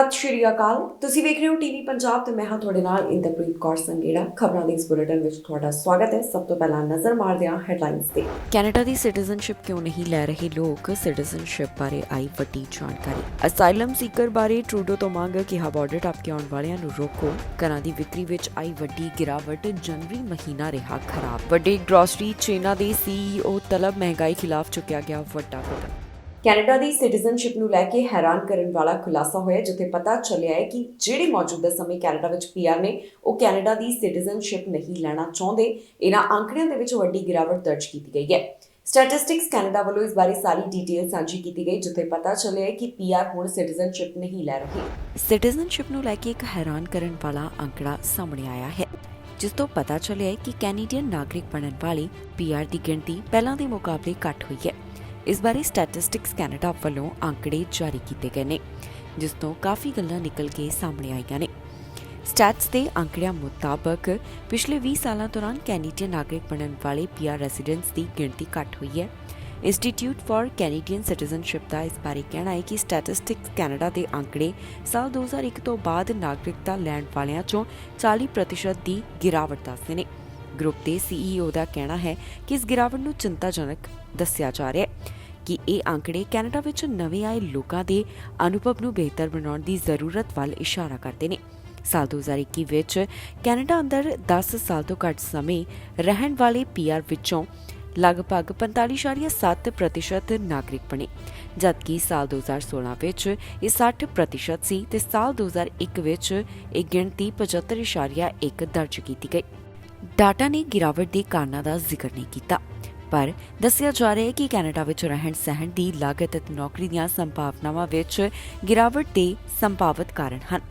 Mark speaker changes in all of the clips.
Speaker 1: ਸਤਿ ਸ਼੍ਰੀ ਅਕਾਲ। ਤੁਸੀਂ ਵੇਖ ਰਹੇ ਹੋ ਟੀਵੀ ਪੰਜਾਬ ਤੇ ਮੈਂ ਹਾਂ ਤੁਹਾਡੇ ਨਾਲ ਇੰਦਰਪ੍ਰੀਤ ਕੌਰ ਸੰਗੇੜਾ। ਖਬਰਾਂ ਦੇ ਇਸ ਬੁਲੇਟਿਨ ਵਿੱਚ ਤੁਹਾਡਾ ਸਵਾਗਤ ਹੈ। ਸਭ ਤੋਂ ਪਹਿਲਾਂ ਨਜ਼ਰ ਮਾਰਦੇ ਹਾਂ ਹੈਡਲਾਈਨਸ ਤੇ।
Speaker 2: ਕੈਨੇਡਾ ਦੀ ਸਿਟੀਜ਼ਨਸ਼ਿਪ ਕਿਉਂ ਨਹੀਂ ਲੈ ਰਹੇ ਲੋਕ, ਸਿਟੀਜ਼ਨਸ਼ਿਪ ਬਾਰੇ ਆਈ ਵੱਡੀ ਜਾਣਕਾਰੀ। ਅਸਾਈਲਮ ਸੀਕਰ ਬਾਰੇ ਟਰੂਡੋ ਤੋਂ ਮੰਗ, ਕਿਹਾ ਬਾਰਡਰ ਟੱਪ ਕੇ ਆਉਣ ਵਾਲਿਆਂ ਨੂੰ ਰੋਕੋ। ਘਰਾਂ ਦੀ ਵਿਕਰੀ ਵਿੱਚ ਆਈ ਵੱਡੀ ਗਿਰਾਵਟ, ਜਨਵਰੀ ਮਹੀਨਾ ਰਿਹਾ ਖਰਾਬ। ਵੱਡੇ ਗ੍ਰੋਸਰੀ ਚੇਨਾਂ ਦੇ CEO ਤਲਬ, ਮਹਿੰਗਾਈ ਖਿਲਾਫ ਚੁੱਕਿਆ ਗਿਆ ਵੱਡਾ ਕਦਮ।
Speaker 1: ਕੈਨੇਡਾ ਦੀ ਸਿਟੀਜ਼ਨਸ਼ਿਪ ਨੂੰ ਲੈ ਕੇ ਹੈਰਾਨ ਕਰਨ ਵਾਲਾ ਖੁਲਾਸਾ ਹੋਇਆ, ਜਿੱਥੇ ਪਤਾ ਚੱਲਿਆ ਹੈ ਕਿ ਜਿਹੜੇ ਮੌਜੂਦਾ ਸਮੇਂ ਕੈਨੇਡਾ ਵਿੱਚ PR ਨੇ, ਉਹ ਕੈਨੇਡਾ ਦੀ ਸਿਟੀਜ਼ਨਸ਼ਿਪ ਨਹੀਂ ਲੈਣਾ ਚਾਹੁੰਦੇ। ਇਹਨਾਂ ਅੰਕੜਿਆਂ ਦੇ ਵਿੱਚ ਵੱਡੀ ਗਿਰਾਵਟ ਦਰਜ ਕੀਤੀ ਗਈ ਹੈ। ਸਟੈਟਿਸਟਿਕਸ ਕੈਨੇਡਾ ਵੱਲੋਂ ਇਸ ਬਾਰੇ ਸਾਰੀ ਡਿਟੇਲ ਸਾਂਝੀ ਕੀਤੀ ਗਈ, ਜਿੱਥੇ ਪਤਾ ਚੱਲਿਆ ਹੈ ਕਿ PR ਹੁਣ ਸਿਟੀਜ਼ਨਸ਼ਿਪ ਨਹੀਂ ਲੈ ਰਹੇ।
Speaker 2: ਸਿਟੀਜ਼ਨਸ਼ਿਪ ਨੂੰ ਲੈ ਕੇ ਇੱਕ ਹੈਰਾਨ ਕਰਨ ਵਾਲਾ ਅੰਕੜਾ ਸਾਹਮਣੇ ਆਇਆ ਹੈ, ਜਿਸ ਤੋਂ ਪਤਾ ਚੱਲਿਆ ਹੈ ਕਿ ਕੈਨੇਡੀਅਨ ਨਾਗਰਿਕ ਬਣਨ ਵਾਲੇ PR ਦੀ ਗਿਣਤੀ ਪਹਿਲਾਂ ਦੇ ਮੁਕਾਬਲੇ ਘੱਟ ਹੋਈ ਹੈ। ਇਸ ਬਾਰੇ ਸਟੈਟਿਸਟਿਕਸ ਕੈਨੇਡਾ ਵੱਲੋਂ ਅੰਕੜੇ ਜਾਰੀ ਕੀਤੇ ਗਏ ਨੇ, ਜਿਸ ਤੋਂ ਕਾਫੀ ਗੱਲਾਂ ਨਿਕਲ ਕੇ ਸਾਹਮਣੇ ਆਈਆਂ ਨੇ। ਸਟੈਟਸ ਦੇ ਅੰਕੜਿਆਂ ਮੁਤਾਬਕ ਪਿਛਲੇ 20 ਸਾਲਾਂ ਦੌਰਾਨ ਕੈਨੇਡੀਅਨ ਨਾਗਰਿਕ ਬਣਨ ਵਾਲੇ PR ਰੈਜ਼ੀਡੈਂਟਸ ਦੀ ਗਿਣਤੀ ਘੱਟ ਹੋਈ ਹੈ। ਇੰਸਟੀਚਿਊਟ ਫਾਰ ਕੈਨੇਡੀਅਨ ਸਿਟੀਜ਼ਨਸ਼ਿਪ ਦਾ ਇਸ ਬਾਰੇ ਕਹਿਣਾ ਹੈ ਕਿ ਸਟੈਟਿਸਟਿਕਸ ਕੈਨੇਡਾ ਦੇ ਅੰਕੜੇ ਸਾਲ 2001 ਤੋਂ ਬਾਅਦ ਨਾਗਰਿਕਤਾ ਲੈਣ ਵਾਲਿਆਂ ਚੋਂ 40% ਦੀ ਗਿਰਾਵਟ ਦੱਸਦੇ ਨੇ। ਗਰੁੱਪ ਦੇ CEO ਦਾ ਕਹਿਣਾ ਹੈ ਕਿ ਇਸ ਗਿਰਾਵਟ ਨੂੰ ਚਿੰਤਾਜਨਕ ਦੱਸਿਆ ਜਾ ਰਿਹਾ ਹੈ ਕਿ ਇਹ ਅੰਕੜੇ ਕੈਨੇਡਾ ਵਿੱਚ ਨਵੇਂ ਆਏ ਲੋਕਾਂ ਦੇ ਅਨੁਭਵ ਨੂੰ ਬਿਹਤਰ ਬਣਾਉਣ ਦੀ ਜ਼ਰੂਰਤ ਵੱਲ ਇਸ਼ਾਰਾ ਕਰਦੇ ਨੇ। ਸਾਲ 2021 ਵਿੱਚ ਕੈਨੇਡਾ ਅੰਦਰ 10 ਸਾਲ ਤੋਂ ਘੱਟ ਸਮੇਂ ਰਹਿਣ ਵਾਲੇ PR ਵਿੱਚੋਂ ਲਗਭਗ 45.7% ਨਾਗਰਿਕ ਬਣੇ, ਜਦਕਿ ਸਾਲ 2016 ਵਿੱਚ ਇਹ 60% ਸੀ ਤੇ ਸਾਲ 2001 ਵਿੱਚ ਇਹ ਗਿਣਤੀ 75.1 ਦਰਜ ਕੀਤੀ ਗਈ। ਡਾਟਾ ਨੇ ਗਿਰਾਵਟ ਦੇ ਕਾਰਨਾਂ ਦਾ ਜ਼ਿਕਰ ਨਹੀਂ ਕੀਤਾ, ਪਰ ਦੱਸਿਆ ਜਾ ਰਿਹਾ ਹੈ ਕਿ ਕੈਨੇਡਾ ਵਿੱਚ ਰਹਿਣ ਸਹਿਣ ਦੀ ਲਾਗਤ ਅਤੇ ਨੌਕਰੀ ਦੀਆਂ ਸੰਭਾਵਨਾਵਾਂ ਵਿੱਚ ਗਿਰਾਵਟ ਦੇ ਸੰਭਾਵਿਤ ਕਾਰਨ ਹਨ।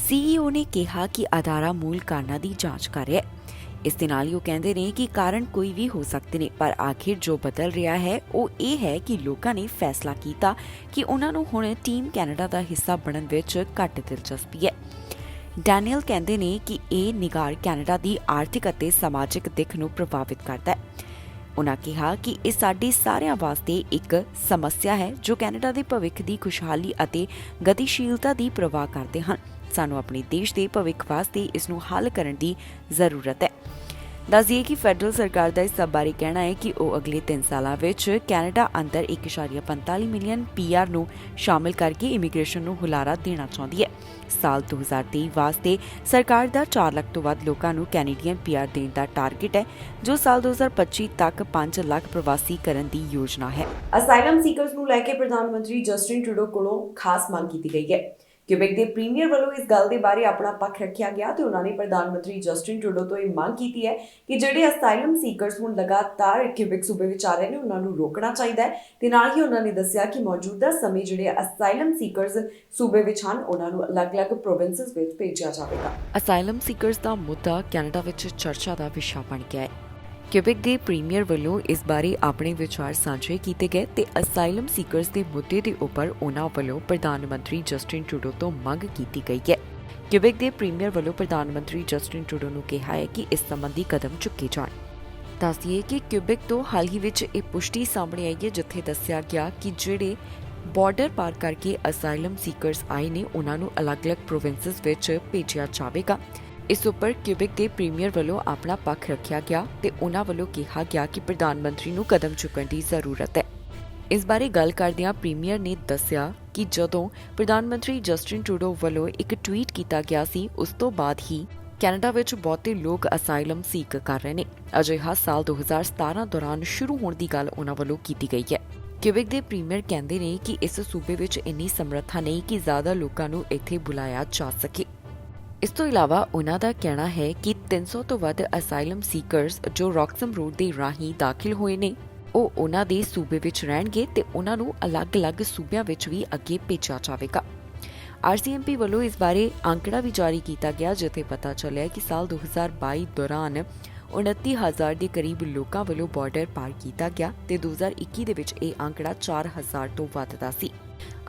Speaker 2: CEO ਨੇ ਕਿਹਾ ਕਿ ਅਦਾਰਾ ਮੂਲ ਕਾਰਨਾਂ ਦੀ ਜਾਂਚ ਕਰ ਰਿਹਾ ਹੈ। ਇਸ ਦੇ ਨਾਲ ਹੀ ਉਹ ਕਹਿੰਦੇ ਨੇ ਕਿ ਕਾਰਨ ਕੋਈ ਵੀ ਹੋ ਸਕਦੇ ਨੇ, ਪਰ ਆਖਿਰ ਜੋ ਬਦਲ ਰਿਹਾ ਹੈ ਉਹ ਇਹ ਹੈ ਕਿ ਲੋਕਾਂ ਨੇ ਫੈਸਲਾ ਕੀਤਾ ਕਿ ਉਹਨਾਂ ਨੂੰ ਹੁਣ ਟੀਮ ਕੈਨੇਡਾ ਦਾ ਹਿੱਸਾ ਬਣਨ ਵਿੱਚ ਘੱਟ ਦਿਲਚਸਪੀ ਹੈ। ਡੈਨੀਅਲ ਕਹਿੰਦੇ ਨੇ ਕਿ ਇਹ ਨਿਗਾਰ ਕੈਨੇਡਾ ਦੀ ਆਰਥਿਕ ਅਤੇ ਸਮਾਜਿਕ ਦਿੱਖ ਨੂੰ ਪ੍ਰਭਾਵਿਤ ਕਰਦਾ ਹੈ। ਉਨ੍ਹਾਂ ਕਿਹਾ ਕਿ ਇਹ ਸਾਡੇ ਸਾਰਿਆਂ ਵਾਸਤੇ ਇੱਕ ਸਮੱਸਿਆ ਹੈ ਜੋ ਕੈਨੇਡਾ ਦੇ ਭਵਿੱਖ ਦੀ ਖੁਸ਼ਹਾਲੀ ਅਤੇ ਗਤੀਸ਼ੀਲਤਾ ਦੀ ਪ੍ਰਵਾਹ ਕਰਦੇ ਹਨ। ਸਾਨੂੰ ਆਪਣੇ ਦੇਸ਼ ਦੇ ਭਵਿੱਖ ਵਾਸਤੇ ਇਸ ਨੂੰ ਹੱਲ ਕਰਨ ਦੀ ਜ਼ਰੂਰਤ ਹੈ। ਦੱਸਿਏ ਕਿ ਫੈਡਰਲ ਸਰਕਾਰ ਦਾ ਇਸ ਸਭ ਬਾਰੇ ਕਹਿਣਾ ਹੈ ਕਿ ਉਹ ਅਗਲੇ 3 ਸਾਲਾਂ ਵਿੱਚ ਕੈਨੇਡਾ ਅੰਦਰ 1.45 ਮਿਲੀਅਨ PR ਨੂੰ ਸ਼ਾਮਿਲ ਕਰਕੇ ਇਮੀਗ੍ਰੇਸ਼ਨ ਨੂੰ ਹੁਲਾਰਾ ਦੇਣਾ ਚਾਹੁੰਦੀ ਹੈ। ਸਾਲ 2023 ਵਾਸਤੇ ਸਰਕਾਰ ਦਾ 4 ਲੱਖ ਤੋਂ ਵੱਧ ਲੋਕਾਂ ਨੂੰ ਕੈਨੇਡੀਅਨ PR ਦੇਣ ਦਾ ਟਾਰਗੇਟ ਹੈ, ਜੋ ਸਾਲ 2025 ਤੱਕ 5 ਲੱਖ ਪ੍ਰਵਾਸੀ ਕਰਨ ਦੀ ਯੋਜਨਾ ਹੈ।
Speaker 1: ਅਸਾਈਲਮ ਸੀਕਰਸ ਨੂੰ ਲੈ ਕੇ ਪ੍ਰਧਾਨ ਮੰਤਰੀ ਜਸਟਿਨ ਟਰੂਡੋ ਕੋਲੋਂ ਖਾਸ ਮੰਗ ਕੀਤੀ ਗਈ ਹੈ। ਕਿਊਬੈਕ ਦੇ ਪ੍ਰੀਮੀਅਰ ਵੱਲੋਂ ਇਸ ਗੱਲ ਦੇ ਬਾਰੇ ਆਪਣਾ ਪੱਖ ਰੱਖਿਆ ਗਿਆ ਤੇ ਉਹਨਾਂ ਨੇ ਪ੍ਰਧਾਨ ਮੰਤਰੀ ਜਸਟਿਨ ਟਰੂਡੋ ਤੋਂ ਇਹ ਮੰਗ ਕੀਤੀ ਹੈ ਕਿ ਜਿਹੜੇ ਅਸਾਈਲਮ ਸੀਕਰਸ ਹੁਣ ਲਗਾਤਾਰ ਕਿਊਬੈਕ ਸੂਬੇ ਵਿੱਚ ਆ ਰਹੇ ਨੇ, ਉਹਨਾਂ ਨੂੰ ਰੋਕਣਾ ਚਾਹੀਦਾ ਹੈ। ਤੇ ਨਾਲ ਹੀ ਉਹਨਾਂ ਨੇ ਦੱਸਿਆ ਕਿ ਮੌਜੂਦਾ ਸਮੇਂ ਜਿਹੜੇ ਅਸਾਈਲਮ ਸੀਕਰਸ ਸੂਬੇ ਵਿੱਚ ਹਨ, ਉਹਨਾਂ ਨੂੰ ਅਲੱਗ-ਅਲੱਗ ਪ੍ਰੋਵਿੰਸਸ ਵਿੱਚ ਭੇਜਿਆ ਜਾਵੇਗਾ।
Speaker 2: ਅਸਾਈਲਮ ਸੀਕਰਸ ਦਾ ਮੁੱਦਾ ਕੈਨੇਡਾ ਵਿੱਚ ਚਰਚਾ ਦਾ ਵਿਸ਼ਾ ਬਣ ਗਿਆ ਹੈ। ਕਿਊਬੈਕ ਦੇ ਪ੍ਰੀਮੀਅਰ ਵੱਲੋਂ ਇਸ ਬਾਰੇ ਆਪਣੇ ਵਿਚਾਰ ਸਾਂਝੇ ਕੀਤੇ ਗਏ ਤੇ ਅਸਾਈਲਮ ਸੀਕਰਸ ਦੇ ਮੁੱਦੇ ਦੇ ਉੱਪਰ ਉਹਨਾਂ ਵੱਲੋਂ ਪ੍ਰਧਾਨ ਮੰਤਰੀ ਜਸਟਿਨ ਟਰੂਡੋ ਤੋਂ ਮੰਗ ਕੀਤੀ ਗਈ ਹੈ। ਕਿਊਬੈਕ ਦੇ ਪ੍ਰੀਮੀਅਰ ਵੱਲੋਂ ਪ੍ਰਧਾਨ ਮੰਤਰੀ ਜਸਟਿਨ ਟਰੂਡੋ ਨੂੰ ਕਿਹਾ ਹੈ ਕਿ ਇਸ ਸੰਬੰਧੀ ਕਦਮ ਚੁੱਕੇ ਜਾਣ। ਦੱਸਦੀਏ ਕਿ ਕਿਊਬੈਕ ਤੋਂ ਹਾਲ ਹੀ ਵਿੱਚ ਇਹ ਪੁਸ਼ਟੀ ਸਾਹਮਣੇ ਆਈ ਹੈ, ਜਿੱਥੇ ਦੱਸਿਆ ਗਿਆ ਕਿ ਜਿਹੜੇ ਬਾਰਡਰ ਪਾਰ ਕਰਕੇ ਅਸਾਈਲਮ ਸੀਕਰਸ ਆਏ ਨੇ, ਉਹਨਾਂ ਨੂੰ ਅਲੱਗ-ਅਲੱਗ ਪ੍ਰੋਵਿੰਸਸ ਵਿੱਚ ਭੇਜਿਆ ਜਾਵੇਗਾ। ਇਸ ਉੱਪਰ ਕਿਊਬੈਕ ਦੇ ਪ੍ਰੀਮੀਅਰ ਵੱਲੋਂ ਆਪਣਾ ਪੱਖ ਰੱਖਿਆ ਗਿਆ ਤੇ ਉਹਨਾਂ ਵੱਲੋਂ ਕਿਹਾ ਗਿਆ ਕਿ ਪ੍ਰਧਾਨ ਮੰਤਰੀ ਨੂੰ ਕਦਮ ਚੁੱਕਣ ਦੀ ਜ਼ਰੂਰਤ ਹੈ। ਇਸ ਬਾਰੇ ਗੱਲ ਕਰਦਿਆਂ ਪ੍ਰੀਮੀਅਰ ਨੇ ਦੱਸਿਆ ਕਿ ਜਦੋਂ ਪ੍ਰਧਾਨ ਮੰਤਰੀ ਜਸਟਿਨ ਟਰੂਡੋ ਵੱਲੋਂ ਇੱਕ ਟਵੀਟ ਕੀਤਾ ਗਿਆ ਸੀ, ਉਸ ਤੋਂ ਬਾਅਦ ਹੀ ਕੈਨੇਡਾ ਵਿੱਚ ਬਹੁਤੇ ਲੋਕ ਅਸਾਈਲਮ ਸੀਕ ਕਰ ਰਹੇ ਨੇ। ਅਜਿਹਾ ਸਾਲ 2017 ਦੌਰਾਨ ਸ਼ੁਰੂ ਹੋਣ ਦੀ ਗੱਲ ਉਹਨਾਂ ਵੱਲੋਂ ਕੀਤੀ ਗਈ ਹੈ। ਕਿਊਬੈਕ ਦੇ ਪ੍ਰੀਮੀਅਰ ਕਹਿੰਦੇ ਨੇ ਕਿ ਇਸ ਸੂਬੇ ਵਿੱਚ ਇੰਨੀ ਸਮਰੱਥਾ ਨਹੀਂ ਕਿ ਜ਼ਿਆਦਾ ਲੋਕਾਂ ਨੂੰ ਇੱਥੇ ਬੁਲਾਇਆ ਜਾ ਸਕੇ। ਇਸ ਤੋਂ ਇਲਾਵਾ ਉਹਨਾਂ ਦਾ ਕਹਿਣਾ ਹੈ ਕਿ 300 ਤੋਂ ਵੱਧ ਅਸਾਈਲਮ ਸੀਕਰਸ ਜੋ ਰੌਕਸਮ ਰੋਡ ਦੇ ਰਾਹੀਂ ਦਾਖਲ ਹੋਏ ਨੇ, ਉਹ ਉਹਨਾਂ ਦੇ ਸੂਬੇ ਵਿੱਚ ਰਹਿਣਗੇ ਤੇ ਉਹਨਾਂ ਨੂੰ ਅਲੱਗ-ਅਲੱਗ ਸੂਬਿਆਂ ਵਿੱਚ ਵੀ ਅੱਗੇ ਭੇਜਿਆ ਜਾਵੇਗਾ। RCMP ਵੱਲੋਂ ਇਸ ਬਾਰੇ ਅੰਕੜਾ ਵੀ ਜਾਰੀ ਕੀਤਾ ਗਿਆ, ਜਿੱਥੇ ਪਤਾ ਚੱਲਿਆ ਕਿ ਸਾਲ 2022 ਦੌਰਾਨ 29,000 ਦੇ ਕਰੀਬ ਲੋਕਾਂ ਵੱਲੋਂ ਬਾਰਡਰ ਪਾਰ ਕੀਤਾ ਗਿਆ ਤੇ 2021 ਦੇ ਵਿੱਚ ਇਹ ਅੰਕੜਾ 4,000 ਤੋਂ ਵੱਧ ਦਾ ਸੀ।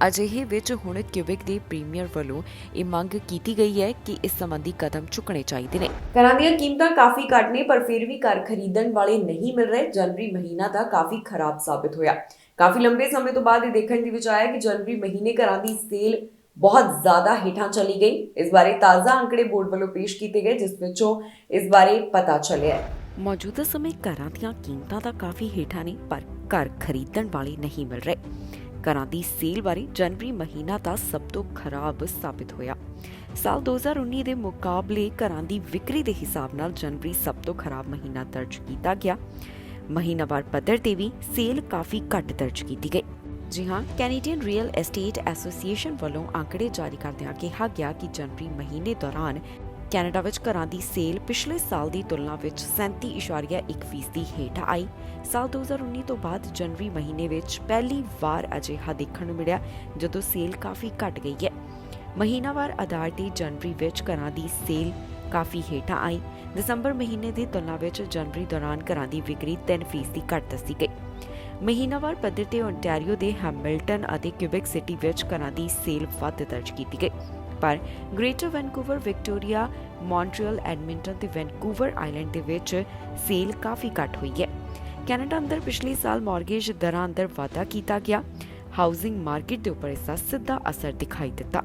Speaker 2: ਅਜਿਹੇ ਵਿੱਚ ਹੁਣ ਕਿਊਬੈਕ ਦੇ ਪ੍ਰੀਮੀਅਰ ਵੱਲੋਂ ਇਹ ਮੰਗ ਕੀਤੀ ਗਈ ਹੈ ਕਿ ਇਸ ਸੰਬੰਧੀ ਕਦਮ ਚੁੱਕਣੇ ਚਾਹੀਦੇ ਨੇ।
Speaker 1: ਘਰਾਂ ਦੀਆਂ ਕੀਮਤਾਂ ਕਾਫੀ ਘੱਟ ਨੇ, ਪਰ ਫਿਰ ਵੀ ਘਰ ਖਰੀਦਣ ਵਾਲੇ ਨਹੀਂ ਮਿਲ ਰਹੇ। ਜਨਵਰੀ ਮਹੀਨਾ ਦਾ ਕਾਫੀ ਖਰਾਬ ਸਾਬਿਤ ਹੋਇਆ। ਕਾਫੀ ਲੰਬੇ ਸਮੇਂ ਤੋਂ ਬਾਅਦ ਇਹ ਦੇਖਣ ਦੇ ਵਿੱਚ ਆਇਆ ਕਿ ਜਨਵਰੀ ਮਹੀਨੇ ਘਰਾਂ ਦੀ ਸੇਲ ਬਹੁਤ ਜ਼ਿਆਦਾ ਹੇਠਾਂ ਚਲੀ ਗਈ। ਇਸ ਬਾਰੇ ਤਾਜ਼ਾ ਅੰਕੜੇ ਬੋਰਡ ਵੱਲੋਂ ਪੇਸ਼ ਕੀਤੇ ਗਏ, ਜਿਸ ਵਿੱਚੋਂ ਇਸ ਬਾਰੇ ਪਤਾ ਚੱਲਿਆ ਹੈ।
Speaker 2: ਮੌਜੂਦਾ ਸਮੇਂ ਘਰਾਂ ਦੀਆਂ ਕੀਮਤਾਂ ਤਾਂ ਕਾਫੀ ਹੇਠਾਂ ਨੇ, ਪਰ ਘਰ ਖਰੀਦਣ ਵਾਲੇ ਨਹੀਂ ਮਿਲ ਰਹੇ। ਘਰਾਂ ਦੀ ਸੇਲ ਬਾਰੇ ਜਨਵਰੀ ਮਹੀਨਾ ਤਾਂ ਸਭ ਤੋਂ ਖਰਾਬ ਸਾਬਿਤ ਹੋਇਆ। ਸਾਲ 2019 ਦੇ ਮੁਕਾਬਲੇ ਘਰਾਂ ਦੀ ਵਿਕਰੀ ਦੇ ਹਿਸਾਬ ਨਾਲ ਜਨਵਰੀ ਸਭ ਤੋਂ ਖਰਾਬ ਮਹੀਨਾ ਦਰਜ ਕੀਤਾ ਗਿਆ। ਮਹੀਨਾਵਾਰ ਪੱਧਰ ਤੇ ਵੀ ਸੇਲ ਕਾਫੀ ਘੱਟ ਦਰਜ ਕੀਤੀ ਗਈ। ਜੀ ਹਾਂ, ਕੈਨੇਡੀਅਨ ਰੀਅਲ ਐਸਟੇਟ ਐਸੋਸੀਏਸ਼ਨ ਵੱਲੋਂ ਅੰਕੜੇ ਜਾਰੀ ਕਰਦਿਆਂ ਕਿਹਾ ਗਿਆ ਕਿ ਜਨਵਰੀ ਮਹੀਨੇ ਦੌਰਾਨ ਕੈਨੇਡਾ ਵਿੱਚ ਘਰਾਂ ਦੀ ਸੇਲ ਪਿਛਲੇ ਸਾਲ ਦੀ ਤੁਲਨਾ ਵਿੱਚ 37.1% ਹੇਠ ਆਈ। ਸਾਲ 2019 ਤੋਂ ਬਾਅਦ ਜਨਵਰੀ ਮਹੀਨੇ ਵਿੱਚ ਪਹਿਲੀ ਵਾਰ ਅਜਿਹਾ ਦੇਖਣ ਨੂੰ ਮਿਲਿਆ ਜਦੋਂ ਸੇਲ ਕਾਫੀ ਘਟ ਗਈ ਹੈ। ਮਹੀਨਾਵਾਰ ਆਧਾਰ ਤੇ ਜਨਵਰੀ ਵਿੱਚ ਘਰਾਂ ਦੀ ਸੇਲ ਕਾਫੀ ਹੇਠਾਂ ਆਈ। ਦਸੰਬਰ ਮਹੀਨੇ ਦੀ ਤੁਲਨਾ ਵਿੱਚ ਜਨਵਰੀ ਦੌਰਾਨ ਘਰਾਂ ਦੀ ਵਿਕਰੀ 3% ਘੱਟ ਦੱਸੀ ਗਈ। ਮਹੀਨਾਵਾਰ ਪੱਧਰ ਤੇ ਓਨਟਾਰੀਓ ਦੇ ਹੈਮਿਲਟਨ ਅਤੇ ਕਿਊਬੈਕ ਸਿਟੀ ਵਿੱਚ ਘਰਾਂ ਦੀ ਸੇਲ ਵੱਧ ਦਰਜ ਕੀਤੀ ਗਈ, ਪਰ greater Vancouver, Victoria, Montreal, Edmonton ਤੇ ਵੈਨਕੂਵਰ ਆਈਲੈਂਡ ਦੇ ਵਿੱਚ ਸੇਲ ਕਾਫੀ ਘੱਟ ਹੋਈ ਹੈ। ਕੈਨੇਡਾ ਅੰਦਰ ਪਿਛਲੇ ਸਾਲ ਮਾਰਗੇਜ ਦਰਾਂ ਅੰਦਰ ਵਾਧਾ ਕੀਤਾ ਗਿਆ। ਹਾਊਸਿੰਗ ਮਾਰਕੀਟ ਦੇ ਉੱਪਰ ਇਸ ਦਾ ਸਿੱਧਾ ਅਸਰ ਦਿਖਾਈ ਦਿੱਤਾ।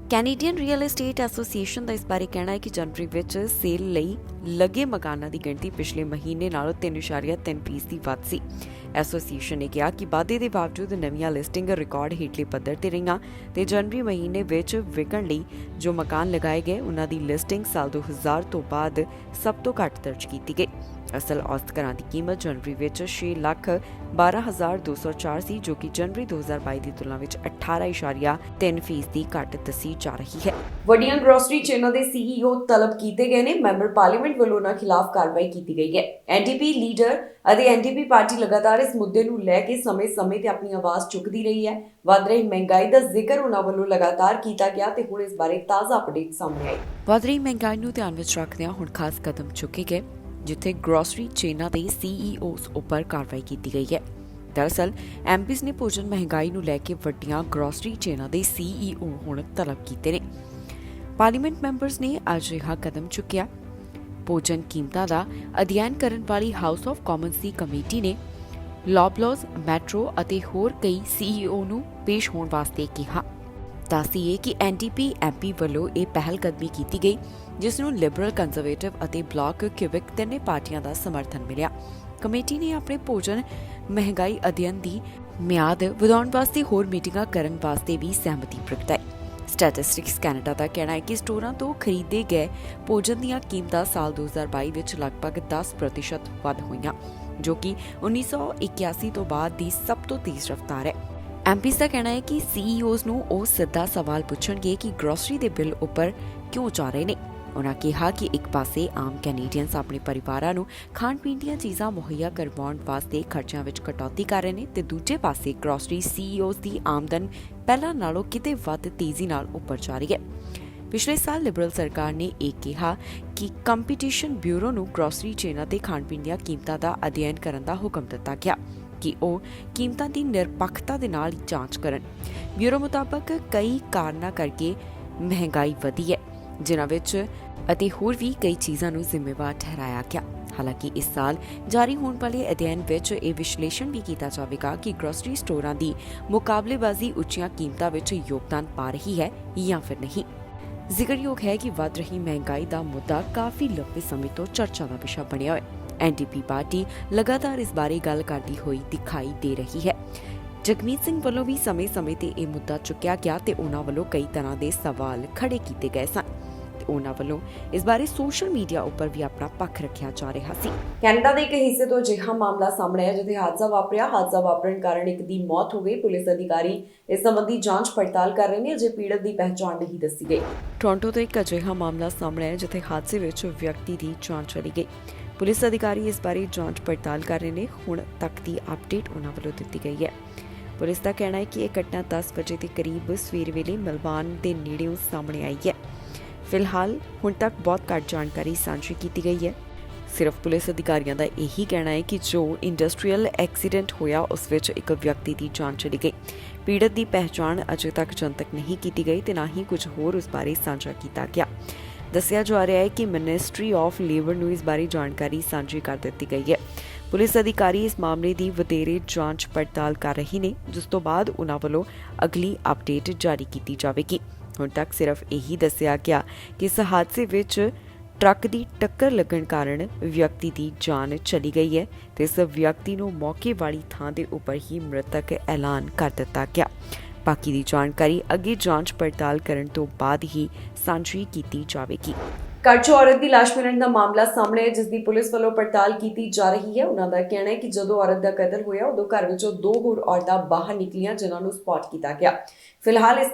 Speaker 2: ਕੈਨੇਡੀਅਨ ਰੀਅਲ ਐਸਟੇਟ ਐਸੋਸੀਏਸ਼ਨ ਦਾ ਇਸ ਬਾਰੇ ਕਹਿਣਾ ਹੈ ਕਿ ਜਨਵਰੀ ਵਿੱਚ ਸੇਲ ਲਈ ਲੱਗੇ ਮਕਾਨਾਂ ਦੀ ਗਿਣਤੀ ਪਿਛਲੇ ਮਹੀਨੇ ਨਾਲੋਂ 3.3% ਵੱਧ ਸੀ। ਐਸੋਸੀਏਸ਼ਨ ਨੇ ਕਿਹਾ ਕਿ ਵਾਧੇ ਦੇ ਬਾਵਜੂਦ ਨਵੀਆਂ ਲਿਸਟਿੰਗ ਰਿਕਾਰਡ ਹੇਠਲੇ ਪੱਧਰ ਤੇ ਰਹੀਆਂ ਤੇ ਜਨਵਰੀ ਮਹੀਨੇ ਵਿੱਚ ਵਿਕਣ ਲਈ ਜੋ ਮਕਾਨ ਲਗਾਏ ਗਏ ਉਹਨਾਂ ਦੀ ਲਿਸਟਿੰਗ ਸਾਲ 2000 ਤੋਂ ਬਾਅਦ ਸਭ ਤੋਂ ਘੱਟ ਦਰਜ ਕੀਤੀ ਗਈ। ਅਸਲ ਔਸਤ ਘਰਾਂ ਦੀ ਕੀਮਤ ਜਨਵਰੀ ਵਿੱਚ 6,12,204 ਸੀ, ਜੋ ਕਿ ਜਨਵਰੀ 2022 ਦੀ ਤੁਲਨਾ ਵਿੱਚ 18.3% ਘੱਟ ਦੱਸੀ ਜਾ ਰਹੀ ਹੈ।
Speaker 1: ਵੱਡੀਆਂ ਗ੍ਰੋਸਰੀ ਚੇਨਾਂ ਦੇ CEO ਤਲਬ ਕੀਤੇ ਗਏ ਨੇ। ਮੈਂਬਰ ਪਾਰਲੀਮੈਂਟ ਵੱਲੋਂ ਉਹਨਾਂ ਖਿਲਾਫ ਕਾਰਵਾਈ ਕੀਤੀ ਗਈ ਹੈ। ਐਨਡੀਪੀ ਲੀਡਰ ਅਤੇ ਐਨਡੀਪੀ ਪਾਰਟੀ ਲਗਾਤਾਰ ਇਸ ਮੁੱਦੇ ਨੂੰ ਲੈ ਕੇ ਸਮੇਂ-ਸਮੇਂ ਤੇ ਆਪਣੀ ਆਵਾਜ਼ ਚੁੱਕਦੀ ਰਹੀ ਹੈ। ਵੱਧ ਰਹੀ ਮਹਿੰਗਾਈ ਦਾ ਜ਼ਿਕਰ ਉਹਨਾਂ ਵੱਲੋਂ ਲਗਾਤਾਰ ਕੀਤਾ ਗਿਆ ਤੇ ਹੁਣ ਇਸ ਬਾਰੇ ਤਾਜ਼ਾ ਅਪਡੇਟ ਸਾਹਮਣੇ ਆਈ।
Speaker 2: ਵੱਧ ਰਹੀ ਮਹਿੰਗਾਈ ਨੂੰ ਧਿਆਨ ਵਿੱਚ ਰੱਖਦਿਆਂ ਹੁਣ ਖਾਸ ਕਦਮ ਚੁੱਕੇ ਗਏ, ਜਿੱਥੇ ਗ੍ਰੋਸਰੀ ਚੇਨਾਂ ਦੇ CEOs ਉੱਪਰ ਕਾਰਵਾਈ ਕੀਤੀ ਗਈ ਹੈ। ਦਰਅਸਲ ਐਮਪੀਜ਼ ਨੇ ਭੋਜਨ ਮਹਿੰਗਾਈ ਨੂੰ ਲੈ ਕੇ ਵੱਡੀਆਂ ਗ੍ਰੋਸਰੀ ਚੇਨਾਂ ਦੇ CEO ਹੁਣ ਤਲਬ ਕੀਤੇ ਨੇ। ਪਾਰਲੀਮੈਂਟ ਮੈਂਬਰਸ ਨੇ ਅਜਿਹਾ ਕਦਮ ਚੁੱਕਿਆ। ਭੋਜਨ ਕੀਮਤਾਂ ਦਾ ਅਧਿਐਨ ਕਰਨ ਵਾਲੀ house of Commons the committee ਨੇ ਲੌਬਲੌਜ਼, ਮੈਟਰੋ ਅਤੇ ਹੋਰ ਕਈ CEO ਨੂੰ ਪੇਸ਼ ਹੋਣ ਵਾਸਤੇ ਕਿਹਾ। ਦੱਸੀਏ ਕਿ ਐਨਡੀਪੀ ਐਮਪੀ ਵੱਲੋਂ ਇਹ ਪਹਿਲ ਕਦਮੀ ਕੀਤੀ ਗਈ, ਜਿਸ ਨੂੰ ਲਿਬਰਲ, ਕੰਜ਼ਰਵੇਟਿਵ ਅਤੇ ਬਲਾਕ ਕਿਊਬਿਕ ਤਿੰਨੇ ਪਾਰਟੀਆਂ ਦਾ ਸਮਰਥਨ ਮਿਲਿਆ। ਕਮੇਟੀ ਨੇ ਆਪਣੇ ਭੋਜਨ ਮਹਿੰਗਾਈ ਅਧਿਐਨ ਦੀ ਮਿਆਦ ਵਧਾਉਣ ਵਾਸਤੇ ਹੋਰ ਮੀਟਿੰਗਾਂ ਕਰਨ ਵਾਸਤੇ ਵੀ ਸਹਿਮਤੀ ਪ੍ਰਗਟਾਈ। ਸਟੈਟਿਸਟਿਕਸ ਕੈਨੇਡਾ ਦਾ ਕਹਿਣਾ ਹੈ ਕਿ ਸਟੋਰਾਂ ਤੋਂ ਖਰੀਦੇ ਗਏ ਭੋਜਨ ਦੀਆਂ ਕੀਮਤਾਂ ਸਾਲ 2022 ਵਿੱਚ ਲਗਭਗ 10% ਵੱਧ ਹੋਈਆਂ, ਜੋ ਕਿ 1981 ਤੋਂ ਬਾਅਦ ਦੀ ਸਭ ਤੋਂ ਤੇਜ਼ ਰਫ਼ਤਾਰ ਹੈ। ਐਮਪੀਜ਼ ਦਾ ਕਹਿਣਾ ਹੈ ਕਿ CEOs ਨੂੰ ਉਹ ਸਿੱਧਾ ਸਵਾਲ ਪੁੱਛਣਗੇ ਕਿ ਗ੍ਰੋਸਰੀ ਦੇ ਬਿੱਲ ਉੱਪਰ ਕਿਉਂ ਜਾ ਰਹੇ ਨੇ। ਉਨ੍ਹਾਂ ਕਿਹਾ ਕਿ ਇੱਕ ਪਾਸੇ ਆਮ ਕੈਨੇਡੀਅਨਸ ਆਪਣੇ ਪਰਿਵਾਰਾਂ ਨੂੰ ਖਾਣ-ਪੀਣ ਦੀਆਂ ਚੀਜ਼ਾਂ ਮੁਹੱਈਆ ਕਰਵਾਉਣ ਵਾਸਤੇ ਖਰਚਿਆਂ ਵਿੱਚ ਕਟੌਤੀ ਕਰ ਰਹੇ ਨੇ ਤੇ ਦੂਜੇ ਪਾਸੇ ਗ੍ਰੋਸਰੀ CEOs ਦੀ ਆਮਦਨ ਪਹਿਲਾਂ ਨਾਲੋਂ ਕਿਤੇ ਵੱਧ ਤੇਜ਼ੀ ਨਾਲ ਉੱਪਰ ਜਾ ਰਹੀ ਹੈ। ਪਿਛਲੇ ਸਾਲ ਲਿਬਰਲ ਸਰਕਾਰ ਨੇ ਇਹ ਕਿਹਾ ਕਿ ਕੰਪੀਟੀਸ਼ਨ ਬਿਊਰੋ ਨੂੰ ਗ੍ਰੋਸਰੀ ਚੇਨਾਂ ਤੇ ਖਾਣ-ਪੀਣ ਦੀਆਂ ਕੀਮਤਾਂ ਦਾ ਅਧਿਐਨ ਕਰਨ ਦਾ ਹੁਕਮ ਦਿੱਤਾ ਗਿਆ ਕਿ ਉਹ ਕੀਮਤਾਂ ਦੀ ਨਿਰਪੱਖਤਾ ਦੇ ਨਾਲ ਜਾਂਚ ਕਰਨ। ਬਿਊਰੋ ਮੁਤਾਬਕ ਕਈ ਕਾਰਨਾਂ ਕਰਕੇ ਮਹਿੰਗਾਈ ਵਧੀ ਹੈ, ਜਿਨ੍ਹਾਂ ਵਿੱਚ ਅਤੇ ਹੋਰ ਵੀ ਕਈ ਚੀਜ਼ਾਂ ਨੂੰ ਜ਼ਿੰਮੇਵਾਰ ਠਹਿਰਾਇਆ ਗਿਆ। ਹਾਲਾਂਕਿ ਇਸ ਸਾਲ ਜਾਰੀ ਹੋਣ ਵਾਲੇ ਅਧਿਐਨ ਵਿੱਚ ਇਹ ਵਿਸ਼ਲੇਸ਼ਣ ਵੀ ਕੀਤਾ ਜਾਵੇਗਾ ਕਿ ਗ੍ਰੋਸਰੀ ਸਟੋਰਾਂ ਦੀ ਮੁਕਾਬਲੇਬਾਜ਼ੀ ਉੱਚੀਆਂ ਕੀਮਤਾਂ ਵਿੱਚ ਯੋਗਦਾਨ ਪਾ ਰਹੀ ਹੈ ਜਾਂ ਫਿਰ ਨਹੀਂ। ਜ਼ਿਕਰਯੋਗ ਹੈ ਕਿ ਵੱਧ ਰਹੀ ਮਹਿੰਗਾਈ ਦਾ ਮੁੱਦਾ ਕਾਫੀ ਲੰਬੇ ਸਮੇਂ ਤੋਂ ਚਰਚਾ ਦਾ ਵਿਸ਼ਾ ਬਣਿਆ ਹੋਇਆ ਹੈ। ਐਨਡੀਪੀ ਪਾਰਟੀ ਲਗਾਤਾਰ ਇਸ ਬਾਰੇ ਗੱਲ ਕਰਦੀ ਹੋਈ ਦਿਖਾਈ ਦੇ ਰਹੀ ਹੈ। ਜਗਮੀਤ ਸਿੰਘ ਵੱਲੋਂ ਵੀ ਸਮੇਂ-ਸਮੇਂ ਤੇ ਇਹ ਮੁੱਦਾ ਚੁੱਕਿਆ ਗਿਆ ਤੇ ਉਹਨਾਂ ਵੱਲੋਂ ਕਈ ਤਰ੍ਹਾਂ ਦੇ ਸਵਾਲ ਖੜੇ ਕੀਤੇ ਗਏ ਸਨ ਤੇ ਉਹਨਾਂ ਵੱਲੋਂ ਇਸ ਬਾਰੇ ਸੋਸ਼ਲ ਮੀਡੀਆ ਉੱਪਰ ਵੀ ਆਪਣਾ ਪੱਖ ਰੱਖਿਆ ਜਾ ਰਿਹਾ ਸੀ।
Speaker 1: ਕੈਨੇਡਾ ਦੇ ਇੱਕ ਹਿੱਸੇ ਤੋਂ ਅਜਿਹਾ ਮਾਮਲਾ ਸਾਹਮਣੇ ਆਇਆ ਜਿੱਥੇ ਹਾਦਸਾ ਵਾਪਰਨ ਕਾਰਨ ਇੱਕ ਦੀ ਮੌਤ ਹੋ ਗਈ। ਪੁਲਿਸ ਅਧਿਕਾਰੀ ਇਸ ਸੰਬੰਧੀ ਜਾਂਚ ਪੜਤਾਲ ਕਰ ਰਹੇ ਨੇ। ਅਜੇ ਪੀੜਤ ਦੀ ਪਹਿਚਾਣ ਨਹੀਂ ਦੱਸੀ ਗਈ।
Speaker 2: ਟੋਰਾਂਟੋ ਤੋਂ ਇੱਕ ਅਜਿਹਾ ਮਾਮਲਾ ਸਾਹਮਣੇ ਆਇਆ ਜਿੱਥੇ ਹਾਦਸੇ ਵਿੱਚ ਵਿਅਕਤੀ ਦੀ ਜਾਨ ਚਲੀ ਗਈ। ਪੁਲਿਸ ਅਧਿਕਾਰੀ ਇਸ ਬਾਰੇ ਜਾਂਚ ਪੜਤਾਲ ਕਰ ਰਹੇ ਨੇ। ਹੁਣ ਤੱਕ ਦੀ ਅਪਡੇਟ ਉਹਨਾਂ ਵੱਲੋਂ ਦਿੱਤੀ ਗਈ ਹੈ। ਪੁਲਿਸ ਦਾ ਕਹਿਣਾ ਹੈ ਕਿ ਇਹ ਘਟਨਾ 10 ਵਜੇ ਦੇ ਕਰੀਬ ਸਵੇਰ ਵੇਲੇ ਮਲਬਾਨ ਦੇ ਨੇੜਿਓਂ ਸਾਹਮਣੇ ਆਈ ਹੈ। ਫਿਲਹਾਲ ਹੁਣ ਤੱਕ ਬਹੁਤ ਘੱਟ ਜਾਣਕਾਰੀ ਸਾਂਝੀ ਕੀਤੀ ਗਈ ਹੈ। ਸਿਰਫ ਪੁਲਿਸ ਅਧਿਕਾਰੀਆਂ ਦਾ ਇਹੀ ਕਹਿਣਾ ਹੈ ਕਿ ਜੋ ਇੰਡਸਟਰੀਅਲ ਐਕਸੀਡੈਂਟ ਹੋਇਆ ਉਸ ਵਿੱਚ ਇੱਕ ਵਿਅਕਤੀ ਦੀ ਜਾਨ ਚਲੀ ਗਈ। ਪੀੜਤ ਦੀ ਪਹਿਚਾਣ ਅਜੇ ਤੱਕ ਜਨਤਕ ਨਹੀਂ ਕੀਤੀ ਗਈ ਤੇ ਨਾ ਹੀ ਕੁਝ ਹੋਰ ਉਸ ਬਾਰੇ ਸਾਂਝਾ ਕੀਤਾ ਗਿਆ। ਦੱਸਿਆ ਜਾ ਰਿਹਾ ਹੈ ਕਿ ਮਿਨਿਸਟਰੀ ਆਫ ਲੇਬਰ ਨੂੰ ਇਸ ਬਾਰੇ ਜਾਣਕਾਰੀ ਸਾਂਝੀ ਕਰ ਦਿੱਤੀ ਗਈ ਹੈ। ਪੁਲਿਸ ਅਧਿਕਾਰੀ ਇਸ ਮਾਮਲੇ ਦੀ ਵਧੇਰੇ ਜਾਂਚ ਪੜਤਾਲ ਕਰ ਰਹੇ ਨੇ, ਜਿਸ ਤੋਂ ਬਾਅਦ ਉਨ੍ਹਾਂ ਵੱਲੋਂ ਅਗਲੀ ਅਪਡੇਟ ਜਾਰੀ ਕੀਤੀ ਜਾਵੇਗੀ। ਹੁਣ ਤੱਕ ਸਿਰਫ ਇਹੀ ਦੱਸਿਆ ਗਿਆ ਕਿ ਇਸ ਹਾਦਸੇ ਵਿੱਚ ਟਰੱਕ ਦੀ ਟੱਕਰ ਲੱਗਣ ਕਾਰਨ ਵਿਅਕਤੀ ਦੀ ਜਾਨ ਚਲੀ ਗਈ ਹੈ ਤੇ ਇਸ ਵਿਅਕਤੀ ਨੂੰ ਮੌਕੇ ਵਾਲੀ ਥਾਂ ਦੇ ਉੱਪਰ ਹੀ ਮ੍ਰਿਤਕ ਐਲਾਨ ਕਰ ਦਿੱਤਾ ਗਿਆ। ਬਾਕੀ ਦੀ ਜਾਣਕਾਰੀ ਅੱਗੇ ਜਾਂਚ ਪੜਤਾਲ ਕਰਨ ਤੋਂ ਬਾਅਦ ਹੀ ਸਾਂਝੀ ਕੀਤੀ ਜਾਵੇਗੀ।
Speaker 1: ਘਰ 'ਚ ਔਰਤ ਦੀ ਲਾਸ਼ ਮਿਲਣ ਦਾ ਮਾਮਲਾ ਸਾਹਮਣੇ ਹੈ, ਜਿਸ ਦੀ ਪੁਲਿਸ ਵੱਲੋਂ ਪੜਤਾਲ ਕੀਤੀ ਜਾ ਰਹੀ ਹੈ। ਉਹਨਾਂ ਦਾ ਕਹਿਣਾ ਹੈ ਕਿ ਜਦੋਂ ਔਰਤ ਦਾ ਕਤਲ ਹੋਇਆ ਉਦੋਂ ਘਰ ਵਿੱਚੋਂ 2 ਹੋਰ ਔਰਤਾਂ ਬਾਹਰ ਨਿਕਲੀਆਂ, ਜਿਨ੍ਹਾਂ ਨੂੰ ਸਪੌਟ ਕੀਤਾ ਗਿਆ। ਫਿਲਹਾਲ ਇਸ